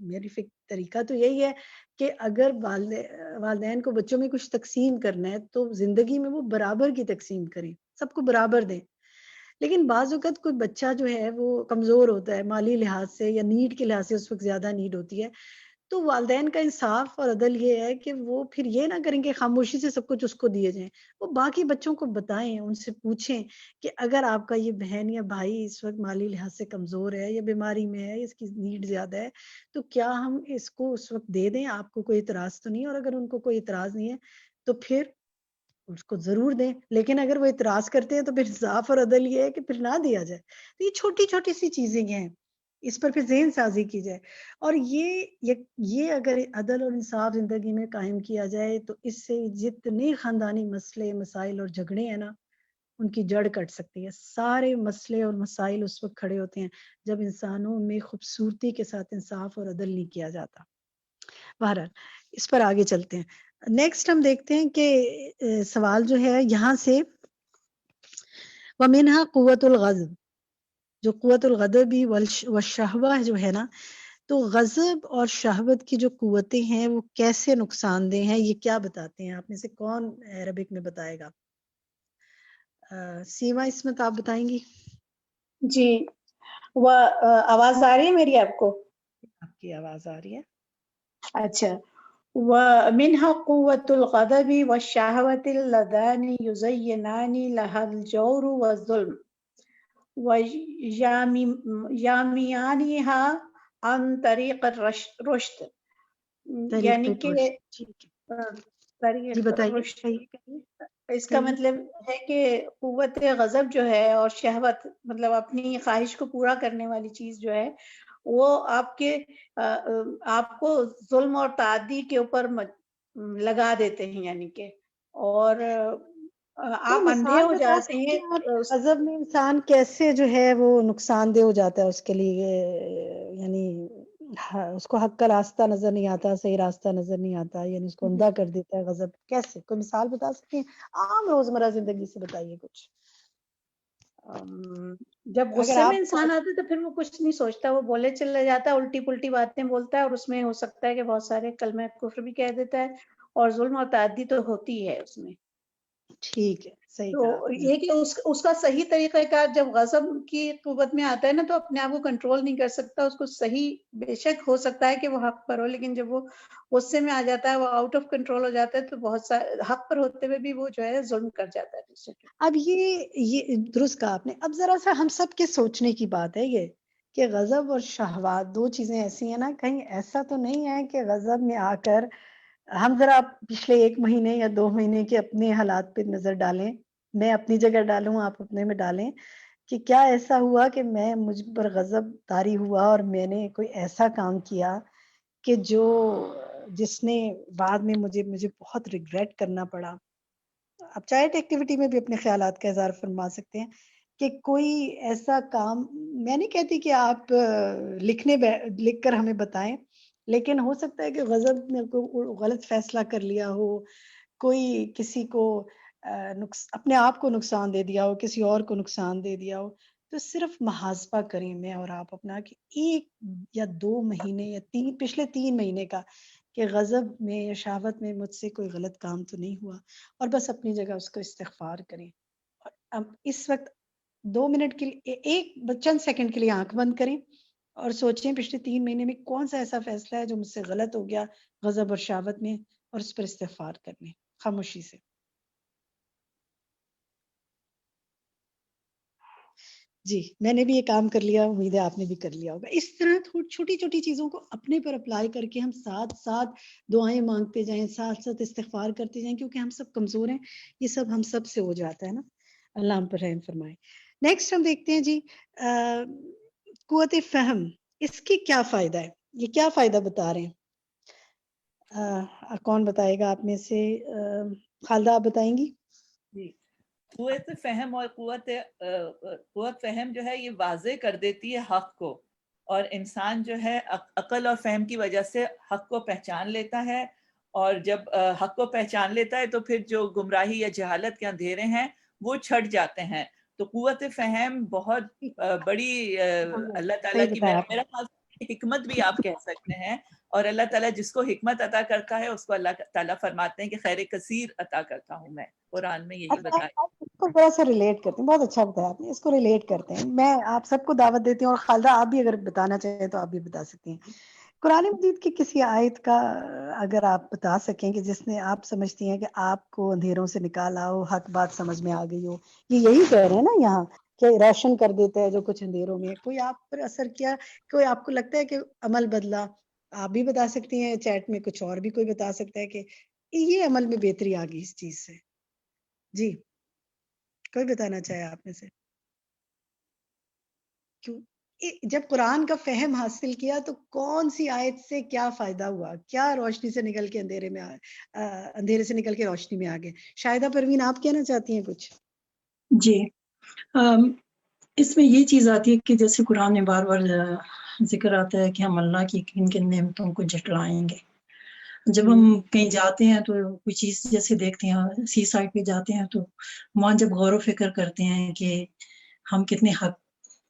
میری طریقہ تو یہی ہے کہ اگر والدین کو بچوں میں کچھ تقسیم کرنا ہے تو زندگی میں وہ برابر کی تقسیم کریں, سب کو برابر دیں. لیکن بعض اوقات کوئی بچہ جو ہے وہ کمزور ہوتا ہے مالی لحاظ سے یا نیڈ کے لحاظ سے, اس وقت زیادہ نیڈ ہوتی ہے, تو والدین کا انصاف اور عدل یہ ہے کہ وہ پھر یہ نہ کریں کہ خاموشی سے سب کچھ اس کو دیے جائیں, وہ باقی بچوں کو بتائیں, ان سے پوچھیں کہ اگر آپ کا یہ بہن یا بھائی اس وقت مالی لحاظ سے کمزور ہے یا بیماری میں ہے, اس کی نیڈ زیادہ ہے, تو کیا ہم اس کو اس وقت دے دیں, آپ کو کوئی اعتراض تو نہیں, اور اگر ان کو کوئی اعتراض نہیں ہے تو پھر اس کو ضرور دیں. لیکن اگر وہ اعتراض کرتے ہیں تو پھر انصاف اور عدل یہ ہے کہ پھر نہ دیا جائے. تو یہ چھوٹی چھوٹی سی چیزیں ہیں, اس پر پھر ذہن سازی کی جائے, اور یہ اگر عدل اور انصاف زندگی میں قائم کیا جائے تو اس سے جتنے خاندانی مسئلے مسائل اور جھگڑے ہیں نا ان کی جڑ کٹ سکتی ہے. سارے مسئلے اور مسائل اس وقت کھڑے ہوتے ہیں جب انسانوں میں خوبصورتی کے ساتھ انصاف اور عدل نہیں کیا جاتا. بہرحال اس پر آگے چلتے ہیں. نیکسٹ ہم دیکھتے ہیں کہ سوال جو ہے یہاں سے وَمِنْهَا قُوَّةُ الْغَضْبِ, جو قوت الغضب والشہوہ جو ہے نا, تو غضب اور شہوت کی جو قوتیں ہیں وہ کیسے نقصان دہ ہیں، یہ کیا بتاتے ہیں؟ آپ میں سے کون عربک میں بتائے گا؟ سیما اسمت آپ بتائیں گی؟ جی، وہ آواز آ رہی ہے میری آپ کو؟ آپ کی آواز آ رہی ہے. اچھا. ومنها قوة الغضب والشهوة اللذان يزينان لها الجور والظلم وياميانها عن طريق الرشد. یعنی کہ طریق رشد، اس کا مطلب ہے کہ قوت غضب جو ہے اور شہوت مطلب اپنی خواہش کو پورا کرنے والی چیز جو ہے وہ آپ کو ظلم اور تعدی کے اوپر لگا دیتے ہیں، یعنی کہ اور آپ اندھے ہو جاتے ہیں. غضب میں انسان کیسے جو ہے وہ نقصان دہ ہو جاتا ہے اس کے لیے، یعنی اس کو حق کا راستہ نظر نہیں آتا، صحیح راستہ نظر نہیں آتا، یعنی اس کو اندھا کر دیتا ہے غضب. کیسے؟ کوئی مثال بتا سکتے ہیں؟ عام روزمرہ زندگی سے بتائیے کچھ. جب غصے میں انسان آتا ہے تو پھر وہ کچھ نہیں سوچتا، وہ بولے چلا جاتا ہے، الٹی پلٹی باتیں بولتا ہے، اور اس میں ہو سکتا ہے کہ بہت سارے کلمہ کفر بھی کہہ دیتا ہے، اور ظلم اور تعدی تو ہوتی ہے اس میں. ٹھیک ہے، صحیح تو یہ کہ اس کا صحیح طریقہ کار جب غضب کی قوت میں آتا ہے نا تو اپنے آپ کو کنٹرول نہیں کر سکتا. اس کو صحیح بے شک ہو سکتا ہے کہ وہ حق پر ہو، لیکن جب وہ غصے میں آ جاتا ہے، وہ آؤٹ آف کنٹرول ہو جاتا ہے، تو بہت سارے حق پر ہوتے ہوئے بھی وہ جو ہے ظلم کر جاتا ہے دوسرے کے. اب یہ درست کہا آپ نے. اب ذرا سا ہم سب کے سوچنے کی بات ہے یہ کہ غضب اور شہوات دو چیزیں ایسی ہیں نا، کہیں ایسا تو نہیں ہے کہ غضب میں آ کر ہم ذرا پچھلے 1 مہینے یا 2 مہینے کے اپنے حالات پہ نظر ڈالیں، میں اپنی جگہ ڈالوں، آپ اپنے میں ڈالیں کہ کیا ایسا ہوا کہ مجھ پر غضب طاری ہوا اور میں نے کوئی ایسا کام کیا کہ جس نے بعد میں مجھے بہت ریگریٹ کرنا پڑا. آپ چیٹ ایکٹیویٹی میں بھی اپنے خیالات کا اظہار فرما سکتے ہیں کہ کوئی ایسا کام، میں نہیں کہتی کہ آپ لکھ کر ہمیں بتائیں، لیکن ہو سکتا ہے کہ غضب میں کوئی غلط فیصلہ کر لیا ہو، کوئی کسی کو اپنے آپ کو نقصان دے دیا ہو، کسی اور کو نقصان دے دیا ہو، تو صرف محاسبہ کریں میں اور آپ اپنا کہ 1 یا 2 مہینے یا پچھلے 3 مہینے کا کہ غضب میں یا شہوت میں مجھ سے کوئی غلط کام تو نہیں ہوا، اور بس اپنی جگہ اس کو استغفار کریں. اور اب اس وقت 2 منٹ کے لیے چند سیکنڈ کے لیے آنکھ بند کریں اور سوچیں پچھلے 3 مہینے میں کون سا ایسا فیصلہ ہے جو مجھ سے غلط ہو گیا غضب اور شہوت میں، اور اس پر استغفار کر لیں خاموشی سے. جی، میں نے بھی یہ کام کر لیا، امید ہے آپ نے بھی کر لیا ہوگا. اس طرح چھوٹی چھوٹی چیزوں کو اپنے پر اپلائی کر کے ہم ساتھ ساتھ دعائیں مانگتے جائیں، ساتھ ساتھ استغفار کرتے جائیں، کیونکہ ہم سب کمزور ہیں، یہ سب ہم سب سے ہو جاتا ہے نا. اللہ ہم پر رحم فرمائے. نیکسٹ ہم دیکھتے ہیں جی قوت فہم، اس کی کیا فائدہ ہے؟ یہ کیا فائدہ بتا رہے ہیں؟ کون بتائے گا آپ میں سے؟ خالدہ آپ بتائیں گی؟ جی، قوت فہم اور قوت فہم جو ہے یہ واضح کر دیتی ہے حق کو، اور انسان جو ہے عقل اور فہم کی وجہ سے حق کو پہچان لیتا ہے، اور جب حق کو پہچان لیتا ہے تو پھر جو گمراہی یا جہالت کے اندھیرے ہیں وہ چھٹ جاتے ہیں. تو قوت فہم بہت بڑی اللہ تعالیٰ کی میرا خیال حکمت بھی آپ کہہ سکتے ہیں، اور اللہ تعالیٰ جس کو حکمت عطا کرتا ہے اس کو اللہ تعالیٰ فرماتے ہیں کہ خیر کثیر عطا کرتا ہوں میں. قرآن میں یہی بتایا. اس کو ذرا سا ریلیٹ کرتے ہیں، بہت اچھا بتایا آپ نے، اس کو ریلیٹ کرتے ہیں. میں آپ سب کو دعوت دیتی ہوں، اور خالدہ آپ بھی اگر بتانا چاہیں تو آپ بھی بتا سکتی ہیں. قرآن مجید کی کسی آیت کا اگر آپ بتا سکیں کہ جس نے آپ سمجھتی ہیں کہ آپ کو اندھیروں سے نکالا ہو، حق بات سمجھ میں آ گئی ہو. یہ یہی کہہ رہے ہیں نا یہاں کہ روشن کر دیتا ہے جو کچھ اندھیروں میں. کوئی آپ پر اثر کیا، کوئی آپ کو لگتا ہے کہ عمل بدلا، آپ بھی بتا سکتی ہیں. چیٹ میں کچھ اور بھی کوئی بتا سکتا ہے کہ یہ عمل میں بہتری آ گئی اس چیز سے. جی، کوئی بتانا چاہے آپ میں سے؟ کیوں جب قرآن کا فہم حاصل کیا تو کون سی آیت سے کیا فائدہ ہوا؟ کیا روشنی سے نکل کے اندھیرے سے نکل کے روشنی میں آگے؟ شاہدہ پروین آپ کہنا چاہتی ہیں کچھ؟ جی، اس میں یہ چیز آتی ہے کہ جیسے قرآن میں بار بار ذکر آتا ہے کہ ہم اللہ کی کن کن نعمتوں کو جھٹلائیں گے. جب ہم کہیں جاتے ہیں تو کوئی چیز جیسے دیکھتے ہیں، سی سائڈ پہ جاتے ہیں تو وہاں جب غور و فکر کرتے ہیں کہ ہم کتنے حق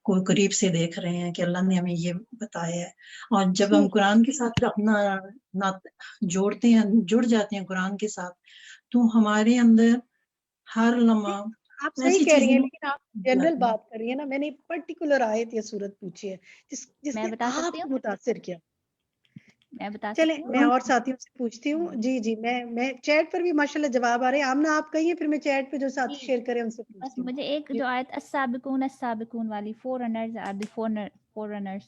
کو قریب سے دیکھ رہے ہیں کہ اللہ نے ہمیں یہ بتایا ہے. اور جب ہم قرآن کے ساتھ اپنا جوڑتے ہیں، جڑ جاتے ہیں قرآن کے ساتھ، تو ہمارے اندر ہر لمحہ آپ صحیح ایسی کہہ رہی ہیں، چیزیں لیکن آپ جنرل بات کر رہی ہیں نا. میں نے پرٹیکولر آیت یا صورت پوچھی ہے جس میں نے بتا آپ سکتی کو ہوں، متاثر کیا. میں بتا چلیں سکتی ہوں. میں اور ساتھیوں سے پوچھتی ہوں. جی میں چیٹ پر بھی ماشاءاللہ جواب آ رہے ہیں. آمنہ آپ کہیے، پھر میں چیٹ پہ جو ساتھی جی شیئر کریں ان سے بس پوچھتی ہوں. مجھے ایک جی جو آیت السابقون السابقون والی four runners are the four runners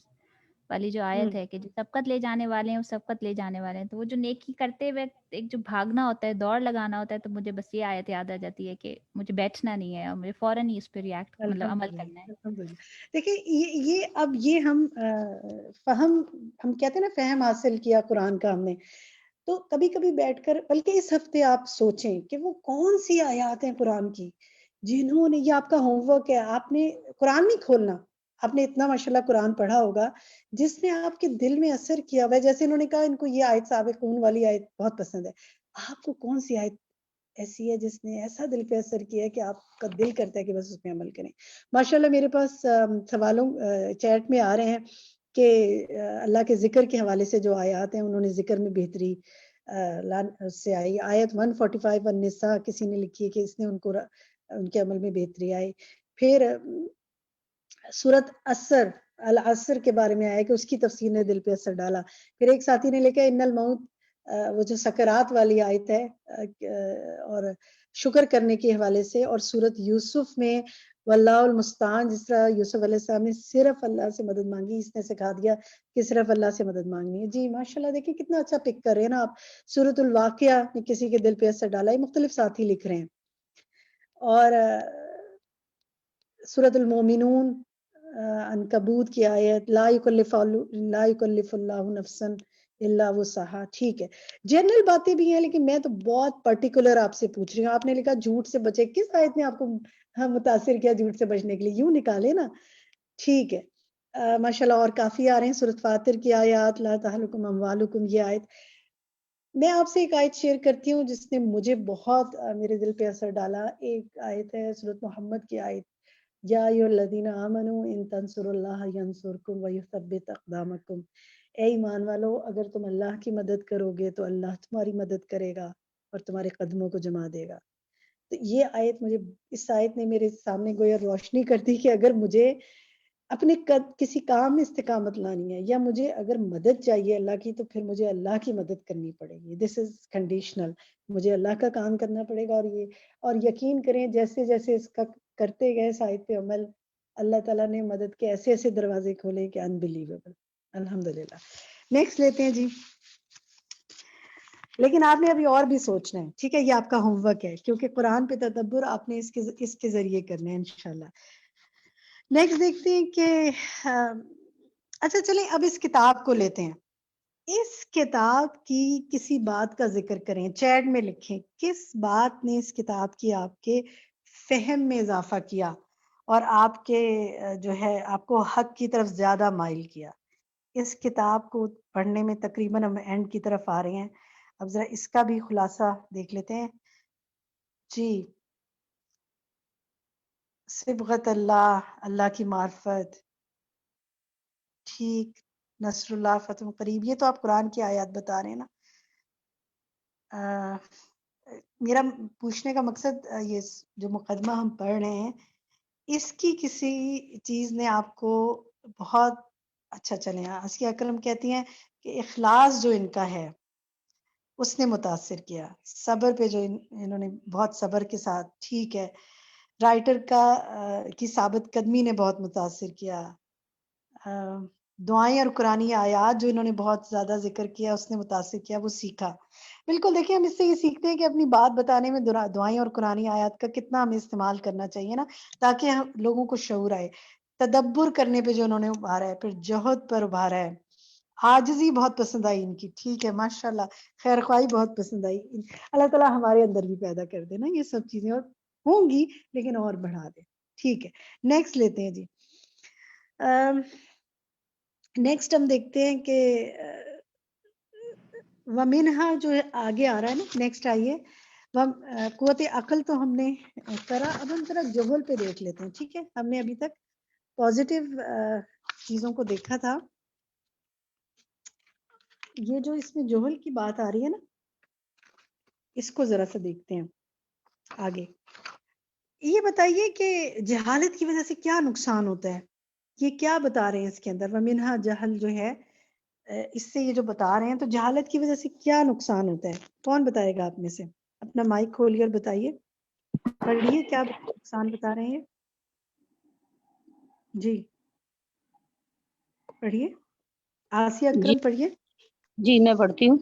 والی جو آیت ہے کہ جو سبقت لے جانے والے ہیں وہ سبقت لے جانے والے ہیں، تو وہ جو نیکی کرتے ہوئے ایک جو بھاگنا ہوتا ہے، دوڑ لگانا ہوتا ہے، تو مجھے بس یہ آیت یاد آ جاتی ہے کہ مجھے بیٹھنا نہیں ہے اور مجھے فوراً ہی اس پہ ریئیکٹ مطلب عمل کرنا ہے. الحمدللہ. دیکھیں یہ اب یہ ہم ہم کہتے ہیں نا فہم حاصل کیا قرآن کا ہم نے، تو کبھی کبھی بیٹھ کر، بلکہ اس ہفتے آپ سوچیں کہ وہ کون سی آیات ہیں قرآن کی جنہوں نے، یہ آپ کا ہوم ورک ہے، آپ نے قرآن نہیں کھولنا، آپ نے اتنا ماشاءاللہ قرآن پڑھا ہوگا جس نے آپ کے دل میں اثر کیا ہوا ہے. جیسے انہوں نے کہا ان کو یہ آیت سابقون والی آیت بہت پسند ہے، آپ کو کون سی آیت ایسی ہے جس نے ایسا دل پہ اثر کیا ہے کہ آپ کا دل کرتا ہے کہ بس اس پہ عمل کریں. ماشاءاللہ میرے پاس سوالوں چیٹ میں آ رہے ہیں کہ اللہ کے ذکر کے حوالے سے جو آیات ہیں انہوں نے ذکر میں بہتری سے آئی. آیت 145 النساء کسی نے لکھی ہے کہ اس نے ان کے عمل میں بہتری آئی. پھر سورت العصر کے بارے میں آیا کہ اس کی تفسیر نے دل پہ اثر ڈالا. پھر ایک ساتھی نے لکھا ان الموت، وہ جو سکرات والی آیت ہے اور شکر کرنے کے حوالے سے، اور سورت یوسف میں واللہ المستعان، جس طرح یوسف علیہ السلام نے صرف اللہ سے مدد مانگی، اس نے سکھا دیا کہ صرف اللہ سے مدد مانگنی ہے. جی ماشاءاللہ دیکھیں کتنا اچھا پک کر رہے ہیں نا آپ. سورت الواقعہ نے کسی کے دل پہ اثر ڈالا، یہ مختلف ساتھی لکھ رہے ہیں. اور سورت المومنون عنکبوت کی آیت لا یکلف اللہ نفسا الا وسعہا. ٹھیک ہے، جنرل باتیں بھی ہیں لیکن میں تو بہت پرٹیکولر آپ سے پوچھ رہی ہوں. آپ نے لکھا جھوٹ سے بچے، کس آیت نے آپ کو متاثر کیا جھوٹ سے بچنے کے لیے؟ یوں نکالے نا. ٹھیک ہے ماشاءاللہ. اور کافی آ رہے ہیں. سورۃ فاطر کی آیات لا تہلکم اموالکم، یہ آیت. میں آپ سے ایک آیت شیئر کرتی ہوں جس نے مجھے بہت میرے دل پہ اثر ڈالا. ایک آیت ہے سورۃ محمد کی آیت یا ایھا الذین آمنوا ان تنصروا اللہ ینصرکم ویثبت اقدامکم. اے ایمان والو، اگر تم اللہ کی مدد کرو گے تو اللہ تمہاری مدد کرے گا اور تمہارے قدموں کو جما دے گا. تو یہ آیت مجھے، اس آیت نے میرے سامنے گویا روشنی کر دی کہ اگر مجھے اپنے کسی کام میں استقامت لانی ہے یا مجھے اگر مدد چاہیے اللہ کی، تو پھر مجھے اللہ کی مدد کرنی پڑے گی. دس از کنڈیشنل. مجھے اللہ کا کام کرنا پڑے گا. اور یقین کریں جیسے جیسے اس کا کرتے گئے اس آیت پہ عمل، اللہ تعالیٰ نے مدد کے ایسے ایسے دروازے کھولے کہ انبلیویبل. الحمدللہ. نیکسٹ لیتے ہیں جی. لیکن آپ نے ابھی اور بھی سوچنا ہے، ٹھیک ہے؟ یہ آپ کا ہوم ورک ہے کیونکہ قرآن پہ تدبر آپ نے اس کے ذریعے کرنا ہے انشاءاللہ. نیکسٹ دیکھتے ہیں کہ اچھا چلیں اب اس کتاب کو لیتے ہیں. اس کتاب کی کسی بات کا ذکر کریں، چیٹ میں لکھیں کس بات نے اس کتاب کی آپ کے فہم میں اضافہ کیا اور آپ کے جو ہے آپ کو حق کی طرف زیادہ مائل کیا. اس کتاب کو پڑھنے میں تقریباً ہم اینڈ کی طرف آ رہے ہیں. اب ذرا اس کا بھی خلاصہ دیکھ لیتے ہیں. جی صبغت اللہ کی معرفت، ٹھیک، نصر اللہ، فتح قریب، یہ تو آپ قرآن کی آیات بتا رہے ہیں نا. میرا پوچھنے کا مقصد یہ جو مقدمہ ہم پڑھ رہے ہیں اس کی کسی چیز نے آپ کو بہت اچھا، چلیں اسکی اکرم کہتی ہیں کہ اخلاص جو ان کا ہے اس نے متاثر کیا. صبر پہ جو انہوں نے بہت صبر کے ساتھ، ٹھیک ہے. رائٹر کی ثابت قدمی نے بہت متاثر کیا. دعائیں اور قرآنی آیات جو انہوں نے بہت زیادہ ذکر کیا اس نے متاثر کیا، وہ سیکھا. بالکل دیکھیں ہم اس سے یہ سیکھتے ہیں کہ اپنی بات بتانے میں دعائیں اور قرآنی آیات کا کتنا ہمیں استعمال کرنا چاہیے نا، تاکہ ہم لوگوں کو شعور آئے. تدبر کرنے پہ جو انہوں نے ابھارا ہے، پھر جہد پر ابھارا ہے. عاجزی بہت پسند آئی ان کی، ٹھیک ہے ماشاءاللہ. خیر خواہی بہت پسند آئی. اللہ تعالیٰ ہمارے اندر بھی پیدا کر دے نا یہ سب چیزیں، اور ہوں گی لیکن اور بڑھا دے. ٹھیک ہے نیکسٹ لیتے ہیں جی. نیکسٹ ہم دیکھتے ہیں کہ ومنہا جو آگے آ رہا ہے نا، نیکسٹ آئیے. قوت عقل تو ہم نے کرا، اب ہم ذرا جہل پہ دیکھ لیتے ہیں. ٹھیک ہے، ہم نے ابھی تک پازیٹیو چیزوں کو دیکھا تھا. یہ جو اس میں جوہل کی بات آ رہی ہے نا، اس کو ذرا سا دیکھتے ہیں آگے. یہ بتائیے کہ جہالت کی وجہ سے کیا نقصان ہوتا ہے، یہ کیا بتا رہے ہیں اس کے اندر؟ ومنہا جہل جو ہے اس سے یہ جو بتا رہے ہیں، تو جہالت کی وجہ سے کیا نقصان ہوتا ہے؟ کون بتائے گا آپ میں سے؟ اپنا مائک کھولیے اور بتائیے، پڑھیے کیا نقصان بتا رہے ہیں. جی پڑھیے، آسیہ جی اکرم پڑھیے. جی میں پڑھتی ہوں.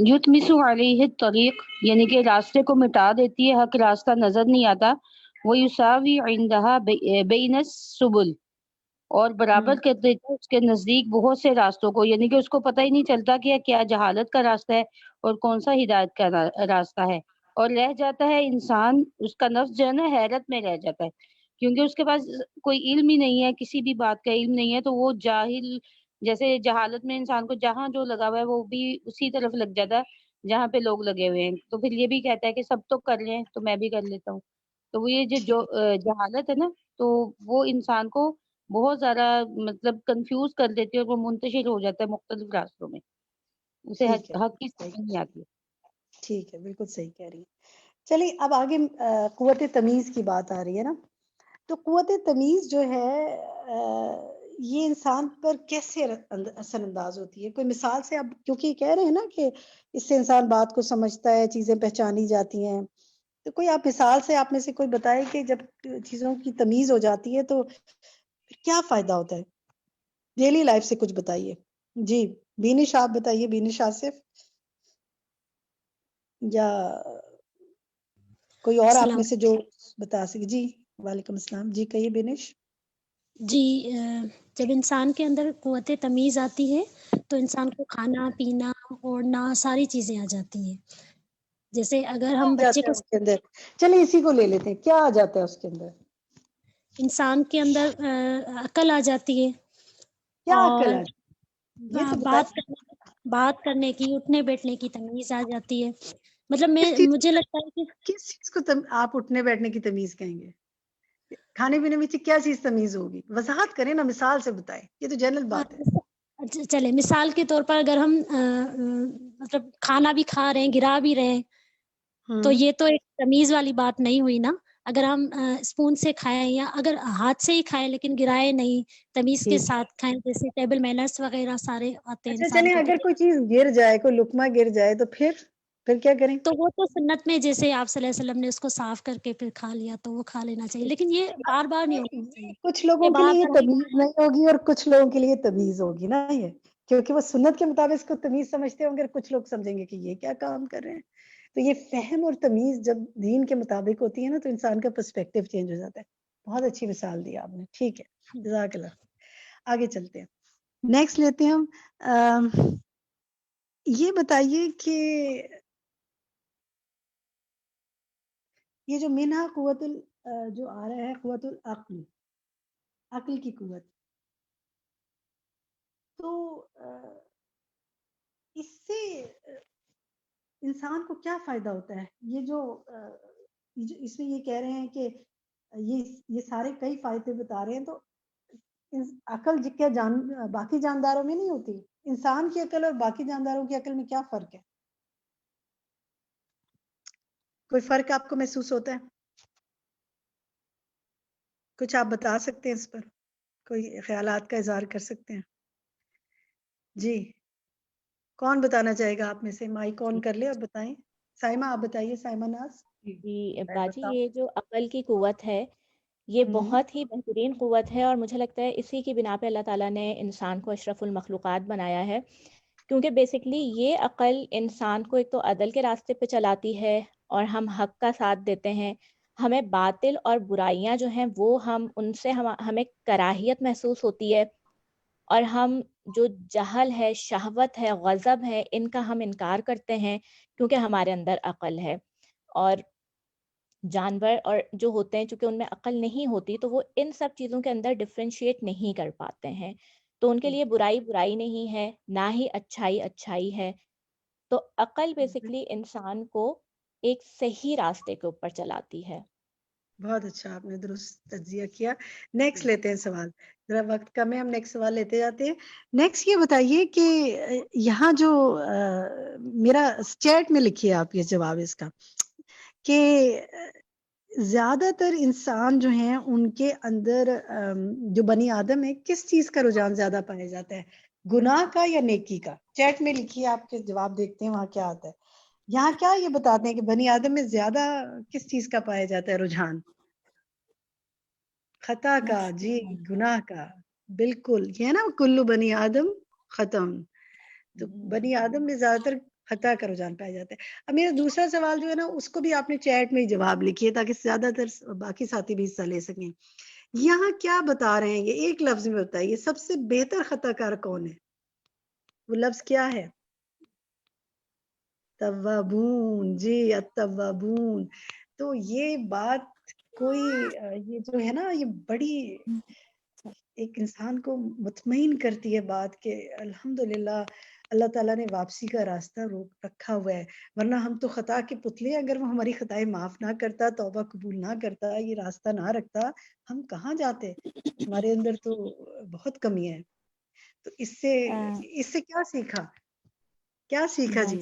یتمس علیہ الطریق، یعنی کہ راستے کو مٹا دیتی ہے، حق راستہ نظر نہیں آتا. وہ یساوی عندہا بین السبل، اور برابر کر دیتا ہے اس کے نزدیک بہت سے راستوں کو، یعنی کہ اس کو پتہ ہی نہیں چلتا کہ کیا جہالت کا راستہ ہے اور کون سا ہدایت کا راستہ ہے. اور رہ جاتا ہے انسان، اس کا نفس جو ہے نا حیرت میں رہ جاتا ہے، کیونکہ اس کے پاس کوئی علم ہی نہیں ہے، کسی بھی بات کا علم نہیں ہے. تو وہ جاہل، جیسے جہالت میں انسان کو جہاں جو لگا ہوا ہے وہ بھی اسی طرف لگ جاتا ہے جہاں پہ لوگ لگے ہوئے ہیں. تو پھر یہ بھی کہتا ہے کہ سب تو کر لیں تو میں بھی کر لیتا ہوں. تو وہ یہ جو جہالت ہے نا، تو وہ انسان کو بہت زیادہ مطلب کنفیوز کر دیتی ہے، اور وہ منتشر ہو جاتا ہے مختلف راستوں میں، اسے ٹھیک ہے، حق کی سمجھ نہیں آتی. ٹھیک ہے، بالکل صحیح کہہ رہی ہے. چلیے اب آگے قوت تمیز کی بات آ رہی ہے نا. تو قوت تمیز جو ہے یہ انسان پر کیسے اثر انداز ہوتی ہے؟ کوئی مثال سے آپ، کیونکہ یہ کہہ رہے ہیں نا کہ اس سے انسان بات کو سمجھتا ہے، چیزیں پہچانی جاتی ہیں. تو کوئی آپ مثال سے آپ میں سے کوئی بتائے کہ جب چیزوں کی تمیز ہو جاتی ہے تو کیا فائدہ ہوتا ہے؟ ڈیلی لائف سے کچھ بتائیے. جی بینش آپ بتائیے، بینش آصف، یا کوئی اور آپ السلام میں سے جو بتا سکے. جی وعلیکم السلام. جی کہیے بینش. جی جب انسان کے اندر قوت تمیز آتی ہے تو انسان کو کھانا پینا اوڑھنا ساری چیزیں آ جاتی ہیں. جیسے اگر کیا ہم آ بچے جاتا ہے کو، اس کے اندر؟ چلیے اسی کو لے لیتے ہیں، کیا آ جاتا ہے اس کے اندر؟ انسان کے اندر عقل آ جاتی ہے، کیا عقل اور آ جاتی ہے؟ یہ تو بتائیں. بات کرنے کی، اٹھنے بیٹھنے کی تمیز آ جاتی ہے. مطلب مجھے لگتا ہے کہ کس چیز کو آپ اٹھنے بیٹھنے کی تمیز کہیں گے؟ کھانے پینے میں کیا چیز تمیز ہوگی؟ وضاحت کریں نا، مثال سے بتائیں، یہ تو جنرل بات ہے. چلے مثال کے طور پر اگر ہم مطلب کھانا بھی کھا رہے ہیں، گرا بھی رہے ہیں، تو یہ تو ایک تمیز والی بات نہیں ہوئی نا. اگر ہم اسپون سے کھائیں یا اگر ہاتھ سے ہی کھائیں لیکن گرائے نہیں، تمیز کے ساتھ کھائیں، جیسے ٹیبل مینرز وغیرہ سارے آتے ہیں اچھا انسان چلیں، کو. اگر کوئی چیز گر جائے، کوئی لقمہ گر جائے تو پھر کیا کریں؟ تو وہ تو سنت میں جیسے آپ صلی اللہ علیہ وسلم نے اس کو صاف کر کے پھر کھا لیا تو وہ کھا لینا چاہیے، لیکن یہ بار بار نہیں ہونا چاہیے. کچھ لوگوں کے لیے یہ تمیز نہیں ہوگی اور کچھ لوگوں کے لیے تمیز ہوگی نا، یہ کیونکہ وہ سنت کے مطابق اس کو تمیز سمجھتے ہوں گے، کچھ لوگ سمجھیں گے کہ یہ کیا کام کر رہے ہیں. تو یہ فہم اور تمیز جب دین کے مطابق ہوتی ہے نا تو انسان کا پرسپیکٹیو چینج ہو جاتا ہے. بہت اچھی مثال دی آپ نے، ٹھیک ہے، جزاک اللہ. آگے چلتے ہیں، نیکسٹ لیتے ہیں ہم. یہ بتائیے کہ یہ جو منہا قوت جو آ رہا ہے، قوت العقل، عقل کی قوت، تو اس سے انسان کو کیا فائدہ ہوتا ہے؟ یہ جو اس میں یہ کہہ رہے ہیں کہ یہ سارے کئی فائدے بتا رہے ہیں. تو عقل کیا باقی جانداروں میں نہیں ہوتی؟ انسان کی عقل اور باقی جانداروں کی عقل میں کیا فرق ہے؟ کوئی فرق آپ کو محسوس ہوتا ہے؟ کچھ آپ بتا سکتے ہیں اس پر؟ کوئی خیالات کا اظہار کر سکتے ہیں؟ جی کون بتانا چاہے گا آپ میں سے؟ مائک آن کر لے اور بتائیں. سائمہ آپ بتائیے، سائمہ ناز. جی باجی، یہ جو عقل کی قوت ہے یہ بہت ہی بہترین قوت ہے، اور مجھے لگتا ہے اسی کی بنا پہ اللہ تعالیٰ نے انسان کو اشرف المخلوقات بنایا ہے، کیونکہ بیسکلی یہ عقل انسان کو ایک تو عدل کے راستے پہ چلاتی ہے، اور ہم حق کا ساتھ دیتے ہیں. ہمیں باطل اور برائیاں جو ہیں وہ ان سے ہمیں کراہیت محسوس ہوتی ہے، اور ہم جو جہل ہے، شہوت ہے، غضب ہے، ان کا ہم انکار کرتے ہیں کیونکہ ہمارے اندر عقل ہے. اور جانور اور جو ہوتے ہیں چونکہ ان میں عقل نہیں ہوتی تو وہ ان سب چیزوں کے اندر ڈفرینشیٹ نہیں کر پاتے ہیں، تو ان کے لیے برائی برائی نہیں ہے، نہ ہی اچھائی اچھائی ہے. تو عقل بیسکلی انسان کو ایک صحیح راستے کے اوپر چلاتی ہے. بہت اچھا، آپ نے درست تجزیہ کیا. نیکسٹ لیتے ہیں سوال، ذرا وقت کم ہے، ہم نیکسٹ سوال لیتے جاتے ہیں. نیکسٹ یہ بتائیے کہ یہاں جو میرا چیٹ میں لکھیے آپ یہ جواب اس کا، کہ زیادہ تر انسان جو ہیں ان کے اندر جو بنی آدم ہے کس چیز کا رجحان زیادہ پایا جاتا ہے، گناہ کا یا نیکی کا؟ چیٹ میں لکھیے، آپ کے جواب دیکھتے ہیں وہاں کیا آتا ہے. یہاں کیا یہ بتاتے ہیں کہ بنی آدم میں زیادہ کس چیز کا پایا جاتا ہے رجحان؟ خطا کا، جی گناہ کا، بالکل. یہ ہے نا کلو بنی آدم ختم، تو بنی آدم میں زیادہ تر خطا کا رجحان پایا جاتا ہے. اب میرا دوسرا سوال جو ہے نا اس کو بھی آپ نے چیٹ میں ہی جواب لکھیے تاکہ زیادہ تر باقی ساتھی بھی حصہ لے سکیں. یہاں کیا بتا رہے ہیں، یہ ایک لفظ میں بتائیے سب سے بہتر خطا کار کون ہے؟ وہ لفظ کیا ہے؟ توابون، جی التوابون. تو یہ بات کوئی یہ جو ہے نا یہ بڑی ایک انسان کو مطمئن کرتی ہے بات کہ الحمدللہ اللہ تعالیٰ نے واپسی کا راستہ روک رکھا ہوا ہے. ورنہ ہم تو خطا کے پتلے، اگر وہ ہماری خطائیں معاف نہ کرتا، توبہ قبول نہ کرتا، یہ راستہ نہ رکھتا، ہم کہاں جاتے؟ ہمارے اندر تو بہت کمی ہے. تو اس سے کیا سیکھا، کیا سیکھا؟ جی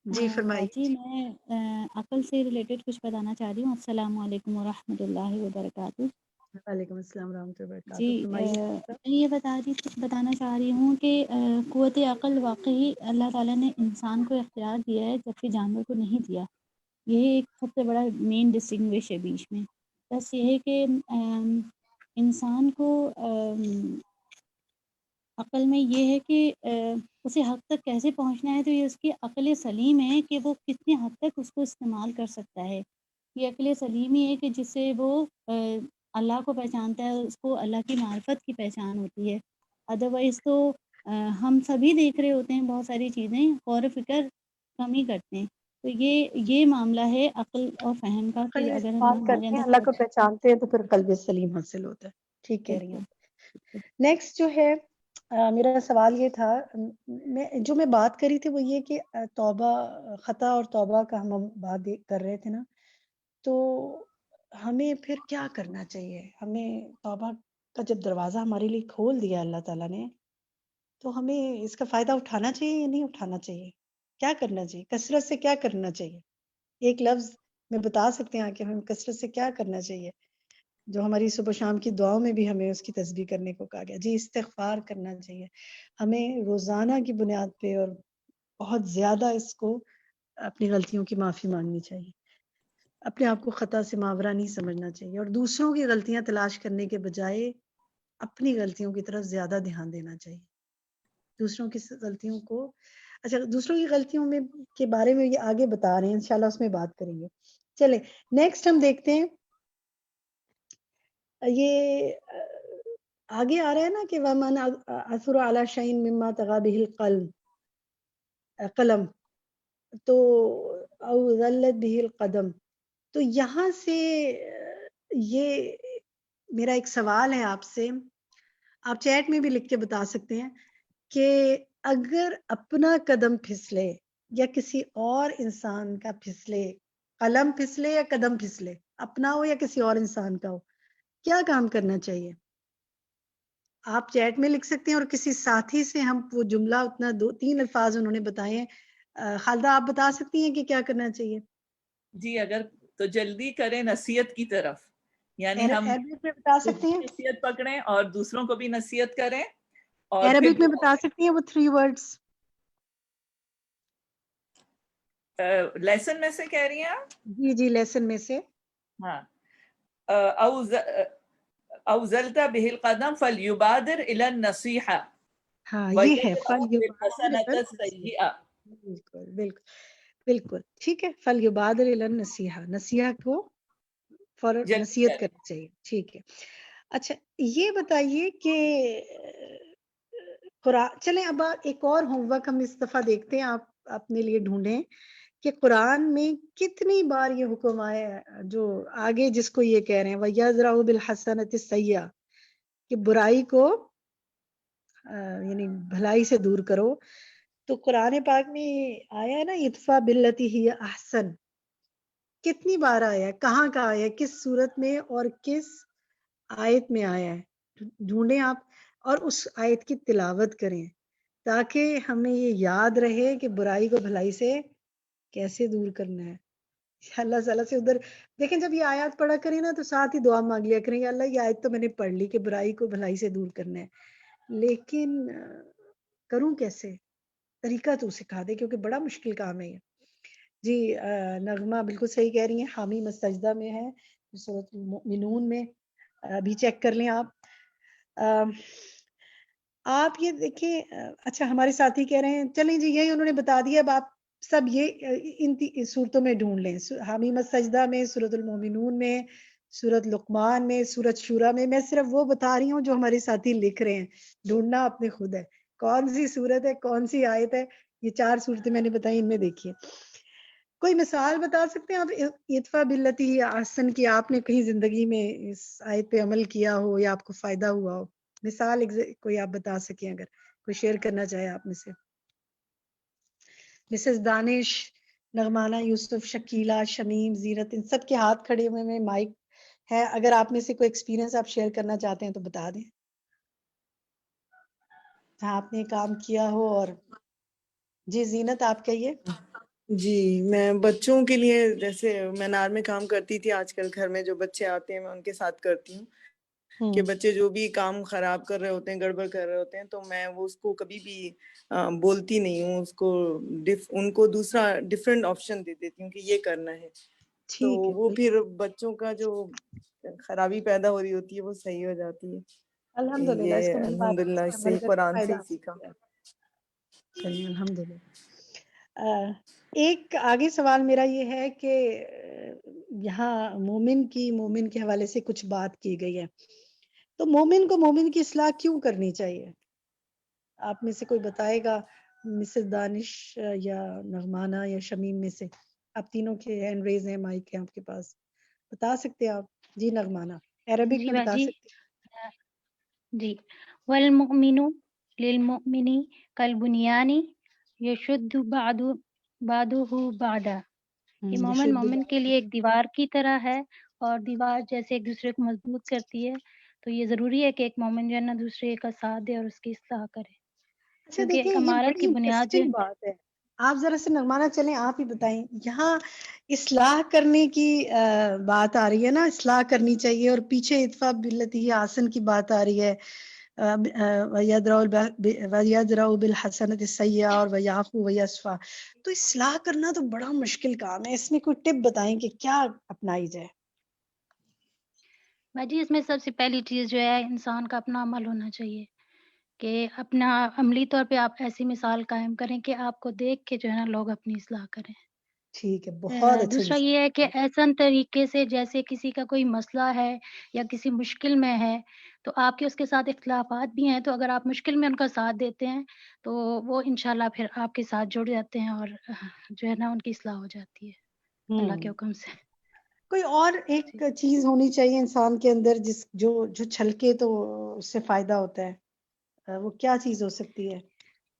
جی فرمائیے. باجی میں عقل سے ریلیٹڈ کچھ بتانا چاہ رہی ہوں. السلام علیکم ورحمۃ اللہ وبرکاتہ. وعلیکم السلام ورحمۃ اللہ جی وبرکاتہ. فرمائیے. میں یہ بتانا چاہ رہی ہوں کہ قوت عقل واقعی اللہ تعالیٰ نے انسان کو اختیار دیا ہے جبکہ جانور کو نہیں دیا. یہ ایک سب سے بڑا مین ڈسٹنگوش ہے بیچ میں. بس یہ ہے کہ انسان کو عقل میں یہ ہے کہ اسے حق تک کیسے پہنچنا ہے، تو یہ اس کی عقل سلیم ہے کہ وہ کتنے حد تک اس کو استعمال کر سکتا ہے. یہ عقل سلیم ہی ہے کہ جس سے وہ اللہ کو پہچانتا ہے، اس کو اللہ کی معرفت کی پہچان ہوتی ہے. ادروائز تو ہم سبھی دیکھ رہے ہوتے ہیں بہت ساری چیزیں، غور و فکر کم ہی کرتے ہیں. تو یہ معاملہ ہے عقل اور فہم کا کہ قلب اگر استعمال ہمارے کرتے ہیں، اندر اللہ کو پہچانتے ہیں، تو پھر قلب سلیم حاصل ہوتا ہے. ٹھیک کہہ رہی ہیں. نیکسٹ جو ہے میرا سوال یہ تھا، جو میں بات کری تھی وہ یہ کہ توبہ، خطا اور توبہ کا ہم بات کر رہے تھے نا، تو ہمیں پھر کیا کرنا چاہیے؟ ہمیں توبہ کا جب دروازہ ہمارے لیے کھول دیا اللہ تعالیٰ نے، تو ہمیں اس کا فائدہ اٹھانا چاہیے یا نہیں اٹھانا چاہیے؟ کیا کرنا چاہیے؟ کثرت سے کیا کرنا چاہیے؟ ایک لفظ میں بتا سکتے ہیں کہ ہمیں کثرت سے کیا کرنا چاہیے، جو ہماری صبح شام کی دعاؤں میں بھی ہمیں اس کی تسبیح کرنے کو کہا گیا. جی استغفار کرنا چاہیے ہمیں روزانہ کی بنیاد پہ، اور بہت زیادہ اس کو اپنی غلطیوں کی معافی مانگنی چاہیے. اپنے آپ کو خطا سے ماورا نہیں سمجھنا چاہیے، اور دوسروں کی غلطیاں تلاش کرنے کے بجائے اپنی غلطیوں کی طرف زیادہ دھیان دینا چاہیے. دوسروں کی غلطیوں کو، اچھا دوسروں کی غلطیوں میں کے بارے میں یہ آگے بتا رہے ہیں، انشاءاللہ اس میں بات کریں گے. چلے نیکسٹ ہم دیکھتے ہیں، یہ آگے آ رہا ہے نا کہ وَمَنْ أَثُرَ عَلَى شَيْءٍ مِّمَّا طَغَى بِهِ القلم تو او ذلت به القدم. تو یہاں سے یہ میرا ایک سوال ہے آپ سے، آپ چیٹ میں بھی لکھ کے بتا سکتے ہیں کہ اگر اپنا قدم پھسلے یا کسی اور انسان کا پھسلے، قلم پھسلے یا قدم پھسلے، اپنا ہو یا کسی اور انسان کا ہو، کیا کام کرنا چاہیے؟ آپ چیٹ میں لکھ سکتے ہیں، اور کسی ساتھی سے ہم وہ جملہ اتنا 2-3 الفاظ انہوں نے بتائے ہیں. خالدہ آپ بتا سکتی ہیں کہ کیا کرنا چاہیے؟ جی اگر تو جلدی کریں نصیحت کی طرف، یعنی ہم عربک میں بتا خود سکتی بھی ہیں؟ نصیحت پکڑیں اور دوسروں کو بھی نصیحت کریں. اور عربک میں پھر بتا سکتی ہیں وہ 3 ورڈز؟ لیسن میں سے کہہ رہی ہیں آپ؟ جی جی لیسن میں سے. ہاں، اوزلت به القدم فلیبادر الی النصیحہ ہاں یہ ہے وَيَدْرَأُ فَلْيُبَادِرْ إِلَى بِالْحَسَنَةِ النَّصِيحَةِ. السَّيِّئَةِ. بالکل بالکل بالکل ٹھیک ہے. فَلْيُبَادِرْ إِلَى النَّصِيحَةِ، نصیحت کو فوراً جلدی نصیحت کریں. کرنی چاہیے. ٹھیک ہے. اچھا یہ بتائیے کہ قرآن، چلیں اب ایک اور ہوم ورک ہم اس دفعہ دیکھتے ہیں، آپ اپنے لیے ڈھونڈیں کہ قرآن میں کتنی بار یہ حکم آیا ہے، جو آگے جس کو یہ کہہ رہے ہیں وَيَدْرَأُ بِالْحَسَنَةِ السَّيِّئَةِ، کہ برائی کو یعنی بھلائی سے دور کرو. تو قرآن پاک میں آیا ہے نا ادفع باللتی ہی احسن، کتنی بار آیا ہے, کہاں کا آیا ہے, کس صورت میں اور کس آیت میں آیا ہے, ڈھونڈیں آپ اور اس آیت کی تلاوت کریں تاکہ ہمیں یہ یاد رہے کہ برائی کو بھلائی سے کیسے دور کرنا ہے. اللہ تعالیٰ سے ادھر دیکھیں, جب یہ آیات پڑھا کریں نا تو ساتھ ہی دعا مانگ لیا کریں, یا اللہ یہ آیت تو میں نے پڑھ لی کہ برائی کو بھلائی سے دور کرنا ہے, لیکن کروں کیسے, طریقہ تو سکھا دے, کیونکہ بڑا مشکل کام ہے یہ. جی نغمہ بالکل صحیح کہہ رہی ہیں, حامی مستجدہ میں ہے, سورۃ المؤمنون میں, ابھی چیک کر لیں آپ. آپ یہ دیکھیں, اچھا ہمارے ساتھی کہہ رہے ہیں, چلیں جی یہی انہوں نے بتا دیا, اب آپ سب یہ ان صورتوں میں ڈھونڈ لیں, حمیم السجدہ میں, سورۃ المؤمنون میں, سورۃ لقمان میں, سورۃ شورا میں صرف وہ بتا رہی ہوں جو ہمارے ساتھی لکھ رہے ہیں, ڈھونڈنا اپنے خود ہے, کون سی صورت ہے, کون سی آیت ہے. یہ 4 صورتیں میں نے بتائی, ان میں دیکھیے. کوئی مثال بتا سکتے ہیں آپ ادفع باللتی ہی احسن کی, آپ نے کہیں زندگی میں اس آیت پہ عمل کیا ہو یا آپ کو فائدہ ہوا ہو, مثال کوئی آپ بتا سکیں, اگر کوئی شیئر کرنا چاہے آپ میں سے. مسز دانش, نغمانہ, یوسف, شکیلہ, شمیم, زیرت, ان سب کے ہاتھ کھڑے ہوئے میں مائک ہے, اگر آپ میں سے کوئی ایکسپیرینس آپ شیئر کرنا چاہتے ہیں تو بتا دیں جہاں آپ نے کام کیا ہو. اور جی زینت آپ کہیے. جی میں بچوں کے لیے, جیسے مینار میں کام کرتی تھی, آج کل گھر میں جو بچے آتے ہیں میں ان کے ساتھ کرتی ہوں کہ بچے جو بھی کام خراب کر رہے ہوتے ہیں, گڑبڑ کر رہے ہوتے ہیں, تو میں وہ اس کو کبھی بھی بولتی نہیں ہوں, اس کو ان کو دوسرا ڈفرینٹ آپشن دے دیتی ہوں کہ یہ کرنا ہے. تو وہ پھر بچوں کا جو خرابی پیدا ہو رہی ہوتی ہے وہ صحیح ہو جاتی ہے. الحمدللہ, اس یہ کو میری بات الحمدللہ اس سے عمل کر کے قرآن سے فائدہ ہی سیکھا. چلیے الحمدللہ. ایک آگے سوال میرا یہ ہے کہ یہاں مومن کے حوالے سے کچھ بات کی گئی ہے, تو مومن کو مومن کی اصلاح کیوں کرنی چاہیے؟ آپ میں سے کوئی بتائے گا, مسز دانش یا نغمانہ یا شمیم میں سے, آپ تینوں کے ہینڈ ریز ہیں, مائک ہے آپ کے پاس, بتا سکتے ہیں آپ. جی نغمانہ, عربک جی میں بتا باجی, سکتے ہیں. جی. والمؤمن للمؤمن کالبنیان یشد بعضه بعضا, کہ مومن مومن کے لیے ایک دیوار کی طرح ہے, اور دیوار جیسے ایک دوسرے کو مضبوط کرتی ہے, تو یہ ضروری ہے کہ ایک مومن جو ہے نا دوسرے کا ساتھ دے اور اس کی اصلاح کرے, اچھا کیونکہ دیکھیں, ایک یہ عمارت بڑی کی بنیاد جو انٹرسٹنگ بات ہے. آپ ذرا سے نغمانہ چلیں, آپ ہی بتائیں, یہاں اصلاح کرنے کی بات آ رہی ہے نا, اصلاح کرنی چاہیے, اور پیچھے ادفع باللتی ہی احسن کی بات آ رہی ہے, وَيَدْرَؤُ بِالْحَسَنَةِ السَّيِّئَةَ اور وَيَعْفُو وَيَصْفَحُ. تو اصلاح کرنا تو بڑا مشکل کام ہے, اس میں کوئی ٹپ بتائیں کہ کیا اپنائی جائے؟ باجی اس میں سب سے پہلی چیز جو ہے انسان کا اپنا عمل ہونا چاہیے, کہ اپنا عملی طور پہ آپ ایسی مثال قائم کریں کہ آپ کو دیکھ کے جو ہے نا لوگ اپنی اصلاح کریں. ٹھیک ہے, بہت اچھی دوسرا مثال. یہ ہے کہ ایسن طریقے سے جیسے کسی کا کوئی مسئلہ ہے یا کسی مشکل میں ہے, تو آپ کے اس کے ساتھ اختلافات بھی ہیں, تو اگر آپ مشکل میں ان کا ساتھ دیتے ہیں تو وہ انشاءاللہ پھر آپ کے ساتھ جڑ جاتے ہیں, اور جو ہے نا ان کی اصلاح ہو جاتی ہے اللہ کے حکم سے. کوئی اور ایک چیز ہونی چاہیے انسان کے اندر جو چھلکے تو اس سے فائدہ ہوتا ہے, وہ کیا چیز ہو سکتی ہے؟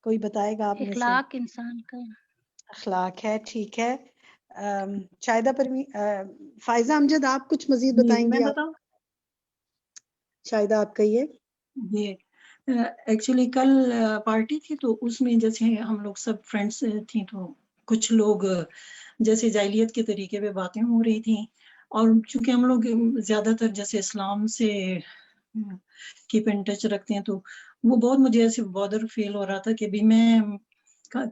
کوئی بتائے گا آپ میں سے؟ اخلاق انسان کا. اخلاق ہے, ٹھیک ہے. شاہدہ فائزہ امجد, آپ کچھ مزید بتائیں میں گی؟ آپ بتاؤں؟ شاہدہ آپ کہیے. جی ایکچولی کل پارٹی تھی, تو اس میں جیسے ہم لوگ سب فرینڈس تھیں, تو کچھ لوگ جیسے جاہلیت کے طریقے پہ باتیں ہو رہی تھیں, اور چونکہ ہم لوگ زیادہ تر جیسے اسلام سے کیپ ان ٹچ رکھتے ہیں, تو وہ بہت مجھے ایسے بادر فیل ہو رہا تھا کہ بھی میں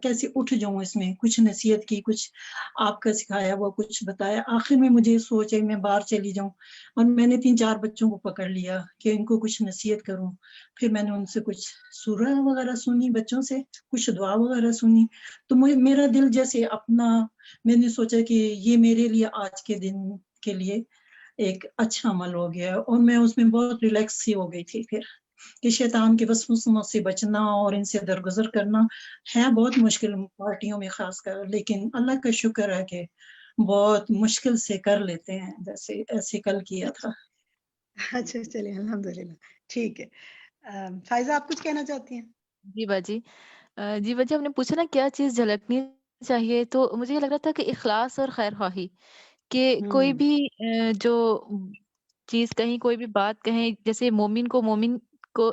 کیسے اٹھ جاؤں اس میں, کچھ نصیحت کی, کچھ آپ کا سکھایا وہ کچھ بتایا. آخر میں مجھے سوچ ہے میں باہر چلی جاؤں, اور میں نے 3-4 بچوں کو پکڑ لیا کہ ان کو کچھ نصیحت کروں. پھر میں نے ان سے کچھ سورہ وغیرہ سنی, بچوں سے کچھ دعا وغیرہ سنی, تو میرا دل جیسے اپنا, میں نے سوچا کہ یہ میرے لیے آج کے دن کے لیے ایک اچھا عمل ہو گیا, اور میں اس میں بہت ریلیکس ہی ہو گئی تھی. پھر کہ شیطان کے وسوسوں سے بچنا اور ان سے درگزر کرنا ہے بہت مشکل پارٹیوں میں خاص کر, لیکن اللہ کا شکر ہے کہ بہت مشکل سے کر لیتے ہیں, جیسے ایسے کل کیا تھا. اچھا چلیے الحمدللہ, ٹھیک ہے. فائزہ آپ کچھ کہنا چاہتی ہیں؟ جی باجی, جی باجی ہم نے پوچھا نا کیا چیز جھلکنی چاہیے, تو مجھے یہ لگ رہا تھا کہ اخلاص اور خیر خواہی, کہ کوئی بھی جو چیز کہیں، کوئی بھی بات کہیں، جیسے مومن کو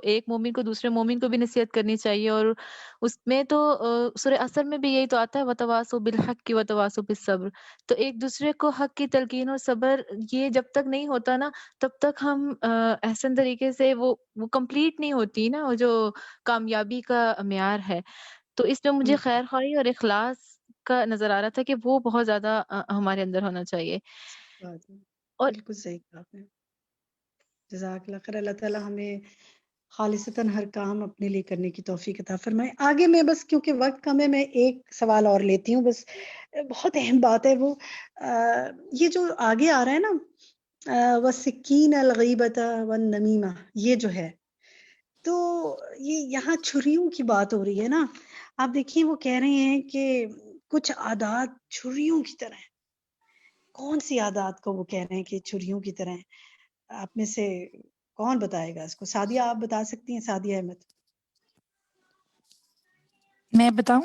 ایک مومن کو دوسرے مومن کو بھی نصیحت کرنی چاہیے، اور اس میں تو سورہ اثر میں بھی یہی تو آتا ہے وَتَوَاصَوْا بِالْحَقِّ وَتَوَاصَوْا بِالصَّبْرِ. تو ایک دوسرے کو حق کی تلقین اور صبر یہ جب تک نہیں ہوتا نا، تب تک ہم احسن طریقے سے وہ کمپلیٹ نہیں ہوتی نا، وہ جو کامیابی کا معیار ہے. تو اس میں مجھے خیر خواہی اور اخلاص کا نظر آ رہا تھا کہ وہ بہت زیادہ ہمارے اندر ہونا چاہیے. اور بالکل صحیح کہا آپ نے. جزاک اللہ خیر. اللہ تعالیٰ ہمیں خالصتاً ہر کام اپنے لیے کرنے کی توفیق عطا فرمائے. آگے میں بس کیونکہ وقت کم ہے، میں ایک سوال اور لیتی ہوں، بس بہت اہم بات ہے وہ یہ جو آگے آ رہا ہے نا، وَسِكِّينَ الْغِيبَةَ وَالنَّمِيمَةَ، یہ جو ہے تو یہ یہاں چھریوں کی بات ہو رہی ہے نا. آپ دیکھیے وہ کہہ رہے ہیں کہ کچھ عادات چھریوں کی طرح ہیں. کون سی عادات کو وہ کہہ رہے ہیں کہ چھریوں کی طرح ہیں؟ آپ میں سے کون بتائے گا اس کو؟ سعدیہ آپ بتا سکتی ہیں، سعدیہ احمد. میں بتاؤں؟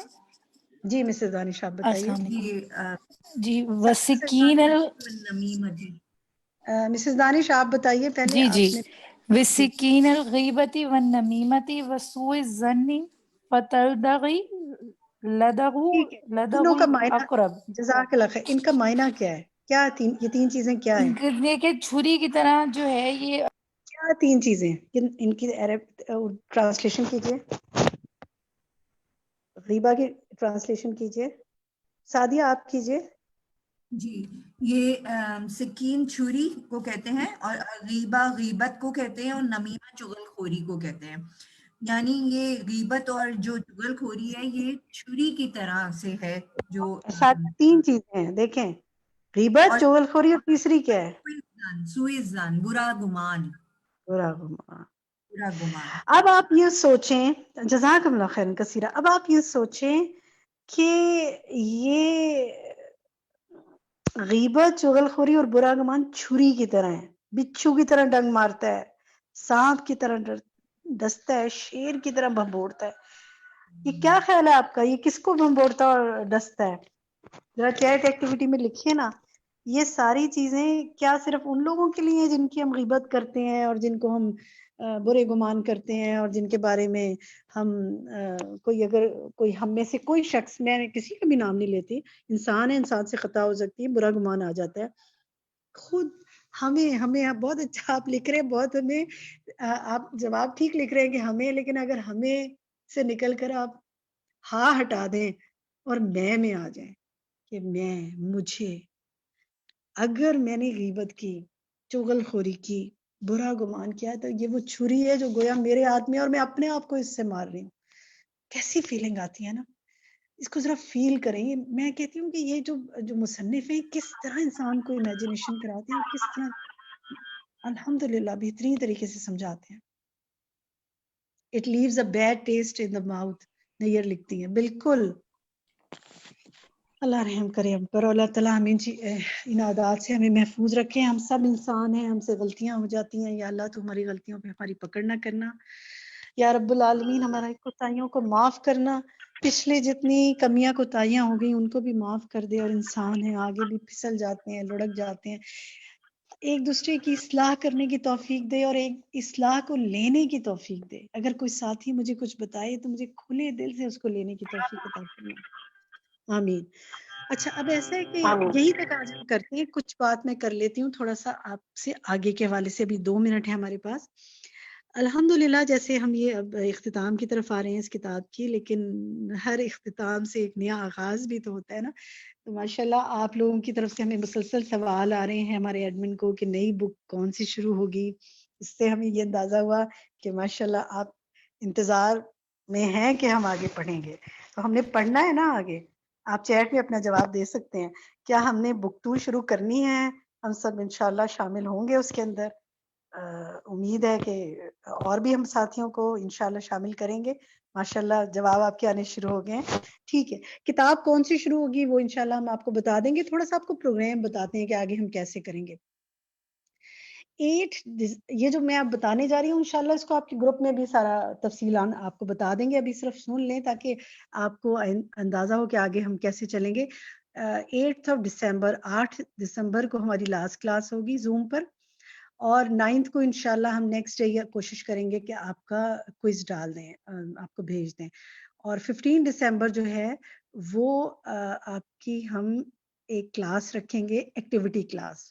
جی مسز دانش آپ بتائیے. السلام علیکم. جی وسکین مسز دانش آپ بتائیے پہلے. جی آپ نے وسکین الغیبتی والنمیمتی وسوء الظن فتلدغی لدغ کا معنی، الاقرب. جزاک اللہ خیر، ان کا معنی کیا ہے؟ کیا یہ تین چیزیں کیا ہیں؟ دیکھیں چھری کی طرح جو ہے یہ کیا تین چیزیں ان کی عرب ٹرانسلیشن کیجئے، غیبہ کی ٹرانسلیشن کیجئے. سعدیہ آپ کیجئے. جی یہ سکین چھری کو کہتے ہیں، اور غیبہ غیبت کو کہتے ہیں، اور نمیمہ چغل خوری کو کہتے ہیں. یعنی یہ غیبت اور جو چغل خوری ہے یہ چھری کی طرح سے ہے. جو تین چیزیں ہیں دیکھیں، غیبت، چغل خوری، اور تیسری کیا ہے؟ سوء الظن، برا گمان. برا گمان. برا گمان. اب آپ یہ سوچیں، جزاک اللہ خیر کثیرہ، اب آپ یہ سوچیں کہ یہ غیبت، چغل خوری اور برا گمان چھری کی طرح ہے. بچھو کی طرح ڈنگ مارتا ہے، سانپ کی طرح ڈستا ہے، شیر کی طرح بھنبوڑتا ہے. یہ کیا خیال ہے آپ کا؟ یہ کس کو بھنبوڑتا اور ڈستا ہے؟ ذرا چیٹ ایکٹیویٹی میں لکھیے نا. یہ ساری چیزیں کیا صرف ان لوگوں کے لیے ہیں جن کی ہم غیبت کرتے ہیں اور جن کو ہم برے گمان کرتے ہیں اور جن کے بارے میں ہم اگر کوئی ہم میں سے کوئی شخص، میں کسی کا بھی نام نہیں لیتی، انسان ہے، انسان سے خطا ہو سکتی ہے، برا گمان آ جاتا ہے. خود ہمیں بہت اچھا آپ لکھ رہے ہیں، بہت ہمیں آپ جواب ٹھیک لکھ رہے ہیں کہ ہمیں، لیکن اگر ہمیں سے نکل کر آپ ہاں ہٹا دیں اور میں آ جائیں کہ مجھے اگر میں نے غیبت کی، چغل خوری کی، برا گمان کیا، تو یہ وہ چھری ہے جو گویا میرے ہاتھ میں اور میں اپنے آپ کو اس سے مار رہی ہوں. کیسی فیلنگ آتی ہے نا، اس کو ذرا فیل کریں. میں کہتی ہوں کہ یہ جو مصنف ہیں کس طرح انسان کو امیجنیشن کراتے ہیں اور کس طرح الحمدللہ بہترین طریقے سے سمجھاتے ہیں. It leaves a bad taste in the mouth، near لکھتی ہیں. بالکل، اللہ رحم کرے ہم پر، اللہ تعالیٰ ہمیں ان عادات سے ہمیں محفوظ رکھے. ہم سب انسان ہیں، ہم سے غلطیاں ہو جاتی ہیں. یا اللہ تو ہماری غلطیوں پہ ہماری پکڑ نہ کرنا. یا رب العالمین ہماری کوتاہیوں کو معاف کرنا. پچھلے جتنی کمیاں کوتاہیاں ہو گئی ان کو بھی معاف کر دے. اور انسان ہیں، آگے بھی پھسل جاتے ہیں، لڑک جاتے ہیں. ایک دوسرے کی اصلاح کرنے کی توفیق دے اور ایک اصلاح کو لینے کی توفیق دے. اگر کوئی ساتھی مجھے کچھ بتائے تو مجھے کھلے دل سے اس کو لینے کی توفیق عطا فرمائے. آمین. اچھا، اب ایسا ہے کہ یہی تک آج ہم کرتے ہیں. کچھ بات میں کر لیتی ہوں تھوڑا سا آپ سے آگے کے حوالے سے. ابھی 2 منٹ ہے ہمارے پاس. الحمدللہ جیسے ہم یہ اب اختتام کی طرف آ رہے ہیں اس کتاب کی، لیکن ہر اختتام سے ایک نیا آغاز بھی تو ہوتا ہے نا. تو ماشاءاللہ آپ لوگوں کی طرف سے ہمیں مسلسل سوال آ رہے ہیں ہمارے ایڈمن کو کہ نئی بک کون سی شروع ہوگی. اس سے ہمیں یہ اندازہ ہوا کہ ماشاءاللہ آپ انتظار میں ہیں کہ ہم آگے پڑھیں گے. تو ہم نے پڑھنا ہے نا آگے. آپ چیٹ میں اپنا جواب دے سکتے ہیں. کیا ہم نے بک 2 شروع کرنی ہے؟ ہم سب انشاءاللہ شامل ہوں گے اس کے اندر. امید ہے کہ اور بھی ہم ساتھیوں کو انشاءاللہ شامل کریں گے. ماشاءاللہ جواب آپ کے آنے شروع ہو گئے ہیں. ٹھیک ہے، کتاب کون سی شروع ہوگی وہ انشاءاللہ ہم آپ کو بتا دیں گے. تھوڑا سا آپ کو پروگرام بتاتے ہیں کہ آگے ہم کیسے کریں گے. 8 یہ جو میں آپ بتانے جا رہی ہوں انشاءاللہ اس کو آپ کے گروپ میں بھی سارا تفصیلان آپ کو بتا دیں گے. ابھی صرف سن لیں تاکہ آپ کو اندازہ ہو کہ آگے ہم کیسے چلیں گے. 8 دسمبر 8 دسمبر کو ہماری لاسٹ کلاس ہوگی زوم پر، اور 9 کو انشاءاللہ ہم نیکسٹ ڈے یہ کوشش کریں گے کہ آپ کا کوئز ڈال دیں، آپ کو بھیج دیں. اور 15 دسمبر جو ہے وہ آپ کی ہم ایک کلاس رکھیں گے، ایکٹیویٹی کلاس،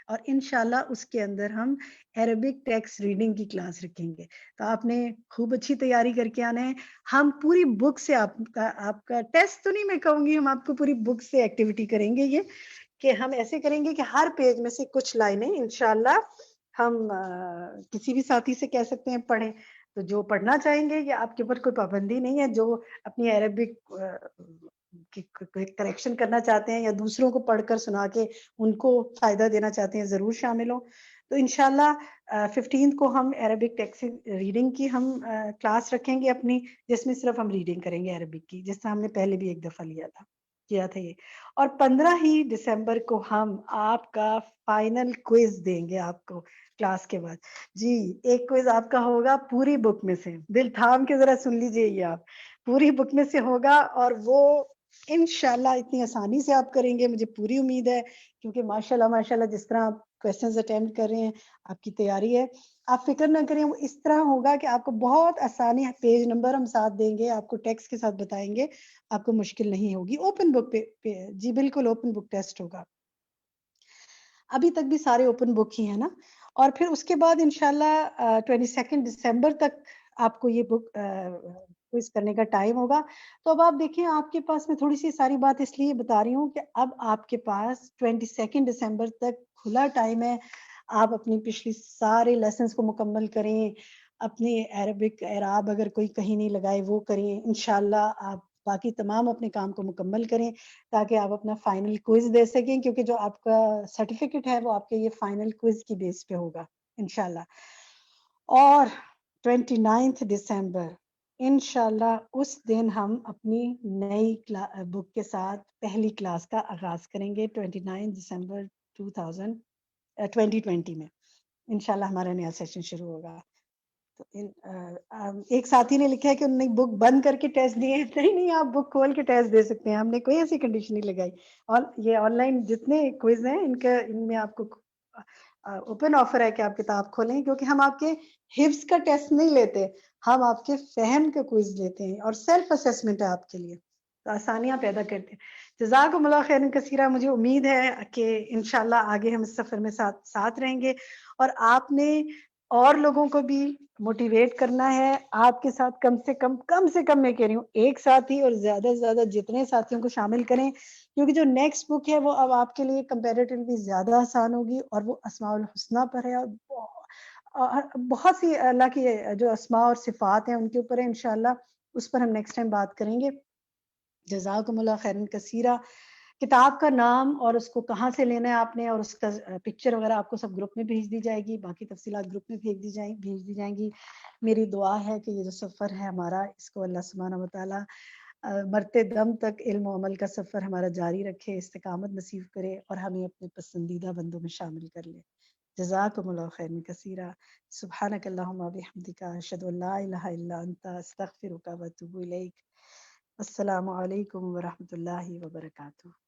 اور انشاءاللہ اس کے اندر ہم عربک ٹیکسٹ ریڈنگ کی کلاس رکھیں گے. تو آپ نے خوب اچھی تیاری کر کے آنا ہے. ہم پوری بک سے آپ کا ٹیسٹ تو نہیں میں کہوں گی، ہم آپ کو پوری بک سے ایکٹیویٹی کریں گے، یہ کہ ہم ایسے کریں گے کہ ہر پیج میں سے کچھ لائنیں انشاءاللہ ہم کسی بھی ساتھی سے کہہ سکتے ہیں پڑھیں. تو جو پڑھنا چاہیں گے، یا آپ کے اوپر کوئی پابندی نہیں ہے، جو اپنی عربک کریکشن کرنا چاہتے ہیں یا دوسروں کو پڑھ کر سنا کے ان کو فائدہ دینا چاہتے ہیں، ضرور شامل ہوں. تو انشاءاللہ 15 کو ہم عربک ٹیکسٹ ریڈنگ کی ہم کلاس رکھیں گے اپنی، جس میں صرف ہم ریڈنگ کریں گے عربک کی، جس طرح ہم نے پہلے بھی ایک دفعہ کیا تھا یہ. اور 15 ہی دسمبر کو ہم آپ کا فائنل کوئز دیں گے آپ کو کلاس کے بعد. جی ایک کوئز آپ کا ہوگا پوری بک میں سے، دل تھام کے ذرا سن لیجئے، یہ آپ پوری بک میں سے ہوگا، اور وہ انشاءاللہ اتنی آسانی سے آپ کریں گے، مجھے پوری امید ہے، کیونکہ ماشاءاللہ جس طرح آپ کویسچنز اٹیمپٹ کر رہے ہیں، آپ کی تیاری ہے. آپ فکر نہ کریں، وہ اس طرح ہوگا کہ آپ کو بہت آسانی، پیج نمبر ہم ساتھ دیں گے، آپ کو ٹیکسٹ کے ساتھ بتائیں گے، آپ کو مشکل نہیں ہوگی. اوپن بک پہ جی بالکل اوپن بک ٹیسٹ ہوگا. ابھی تک بھی سارے اوپن بک ہی ہیں نا. اور پھر اس کے بعد انشاءاللہ 22 دسمبر تک آپ کو یہ بک کوئز کرنے کا ٹائم ہوگا. تو اب آپ دیکھیں، آپ کے پاس، میں تھوڑی سی ساری بات اس لیے بتا رہی ہوں کہ اب آپ کے پاس 22 دسمبر تک کھلا ٹائم ہے. آپ اپنی پچھلی سارے لیسنز کو مکمل کریں، اپنی عربک اعراب اگر کوئی کہیں نہیں لگائے وہ کریں. انشاءاللہ آپ باقی تمام اپنے کام کو مکمل کریں تاکہ آپ اپنا فائنل کوئز دے سکیں، کیونکہ جو آپ کا سرٹیفکیٹ ہے وہ آپ کے یہ فائنل کوئز کی بیس پہ ہوگا انشاءاللہ. اور 29 دسمبر انشاءاللہ اس دن ہم اپنی نئی بک کے ساتھ پہلی کلاس کا آغاز کریں گے. 29 دسمبر 2020 میں انشاءاللہ ہمارا نیا سیشن شروع ہوگا. تو ایک ساتھی نے لکھا ہے کہ انہوں نے بک بند کر کے ٹیسٹ دیے. نہیں، آپ بک کھول کے ٹیسٹ دے سکتے ہیں، ہم نے کوئی ایسی کنڈیشن نہیں لگائی. اور یہ آن لائن جتنے کوئز ہیں ان میں آپ کو اوپن آفر ہے کہ آپ کتاب کھولیں، کیونکہ ہم آپ کے حفظ کا ٹیسٹ نہیں لیتے، ہم آپ کے فہم کا کوئز لیتے ہیں، اور سیلف اسیسمنٹ ہے آپ کے لیے، تو آسانیاں پیدا کرتے ہیں. جزاکم اللہ خیرا کثیرا. مجھے امید ہے کہ انشاءاللہ آگے ہم اس سفر میں ساتھ رہیں گے، اور آپ نے اور لوگوں کو بھی موٹیویٹ کرنا ہے. آپ کے ساتھ کم سے کم میں کہہ رہی ہوں ایک ساتھی، اور زیادہ سے زیادہ جتنے ساتھیوں کو شامل کریں، کیونکہ جو نیکسٹ بک ہے وہ اب آپ کے لیے کمپیریٹیولی زیادہ آسان ہوگی، اور وہ اسماء الحسنہ پر ہے، اور بہت سی اللہ کی جو اسماء اور صفات ہیں ان کے اوپر ہے. انشاءاللہ اس پر ہم نیکسٹ ٹائم بات کریں گے. جزاکم اللہ خیرا کثیرا. کتاب کا نام اور اس کو کہاں سے لینا ہے آپ نے، اور اس کا پکچر وغیرہ آپ کو سب گروپ میں بھیج دی جائے گی، باقی تفصیلات گروپ میں بھیج دی جائیں گی. میری دعا ہے کہ یہ جو سفر ہے ہمارا، اس کو اللہ سبحانہ و تعالی مرتے دم تک علم و عمل کا سفر ہمارا جاری رکھے، استقامت نصیب کرے، اور ہمیں اپنے پسندیدہ بندوں میں شامل کر لے. جزاکم اللہ خیرا کثیرا. سبحانک اللہم و بحمدک، اشہد ان لا الہ الا انت، استغفرک و اتوب الیک. السلام علیکم ورحمۃ اللہ وبرکاتہ.